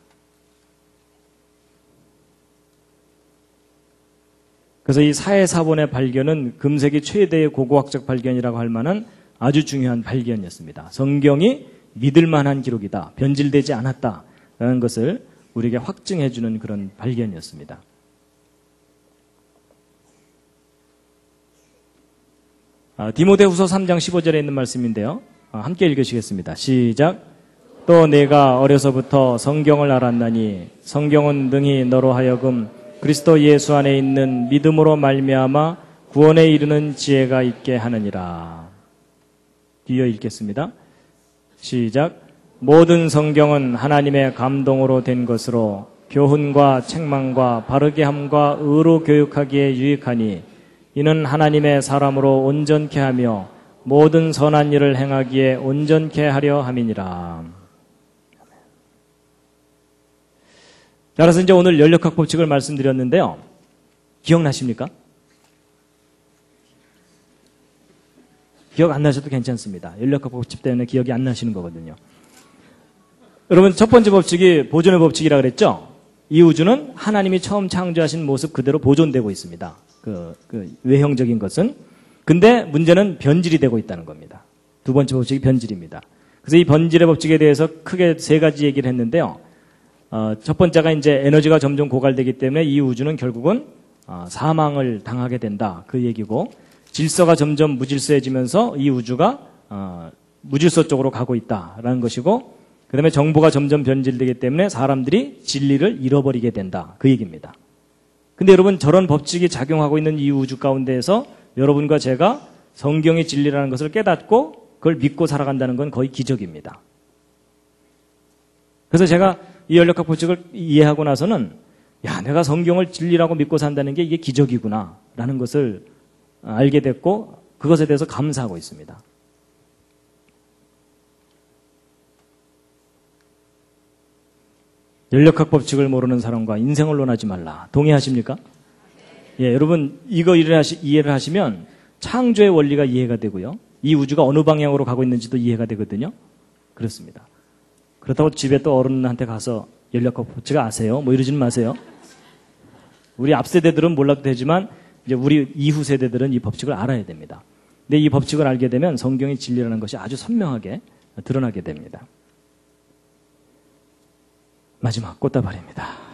그래서 이 사해사본의 발견은 금세기 최대의 고고학적 발견이라고 할 만한 아주 중요한 발견이었습니다. 성경이 믿을 만한 기록이다. 변질되지 않았다라는 것을 우리에게 확증해 주는 그런 발견이었습니다. 디모데후서 3장 15절에 있는 말씀인데요. 함께 읽으시겠습니다. 시작. 또 내가 어려서부터 성경을 알았나니 성경은 능히 너로 하여금 그리스도 예수 안에 있는 믿음으로 말미암아 구원에 이르는 지혜가 있게 하느니라. 뒤이어 읽겠습니다. 시작. 모든 성경은 하나님의 감동으로 된 것으로 교훈과 책망과 바르게 함과 의로 교육하기에 유익하니 이는 하나님의 사람으로 온전케 하며 모든 선한 일을 행하기에 온전케 하려 함이니라. 따라서 이제 오늘 연력학 법칙을 말씀드렸는데요. 기억나십니까? 기억 안 나셔도 괜찮습니다. 연력학 법칙 때문에 기억이 안 나시는 거거든요. 여러분, 첫 번째 법칙이 보존의 법칙이라고 그랬죠? 이 우주는 하나님이 처음 창조하신 모습 그대로 보존되고 있습니다. 그 외형적인 것은. 근데 문제는 변질이 되고 있다는 겁니다. 두 번째 법칙이 변질입니다. 그래서 이 변질의 법칙에 대해서 크게 세 가지 얘기를 했는데요. 첫 번째가 이제 에너지가 점점 고갈되기 때문에 이 우주는 결국은 사망을 당하게 된다. 그 얘기고, 질서가 점점 무질서해지면서 이 우주가 무질서 쪽으로 가고 있다라는 것이고, 그 다음에 정보가 점점 변질되기 때문에 사람들이 진리를 잃어버리게 된다. 그 얘기입니다. 근데 여러분, 저런 법칙이 작용하고 있는 이 우주 가운데에서 여러분과 제가 성경의 진리라는 것을 깨닫고 그걸 믿고 살아간다는 건 거의 기적입니다. 그래서 제가 이 연력학 법칙을 이해하고 나서는 야, 내가 성경을 진리라고 믿고 산다는 게 이게 기적이구나 라는 것을 알게 됐고 그것에 대해서 감사하고 있습니다. 연력학 법칙을 모르는 사람과 인생을 논하지 말라. 동의하십니까? 예, 여러분 이거 이해를 하시면 창조의 원리가 이해가 되고요. 이 우주가 어느 방향으로 가고 있는지도 이해가 되거든요. 그렇습니다. 그렇다고 집에 또 어른한테 가서 연력학 법칙을 아세요? 뭐 이러지는 마세요. 우리 앞 세대들은 몰라도 되지만 이제 우리 이후 세대들은 이 법칙을 알아야 됩니다. 근데 이 법칙을 알게 되면 성경의 진리라는 것이 아주 선명하게 드러나게 됩니다. 마지막 꽃다발입니다.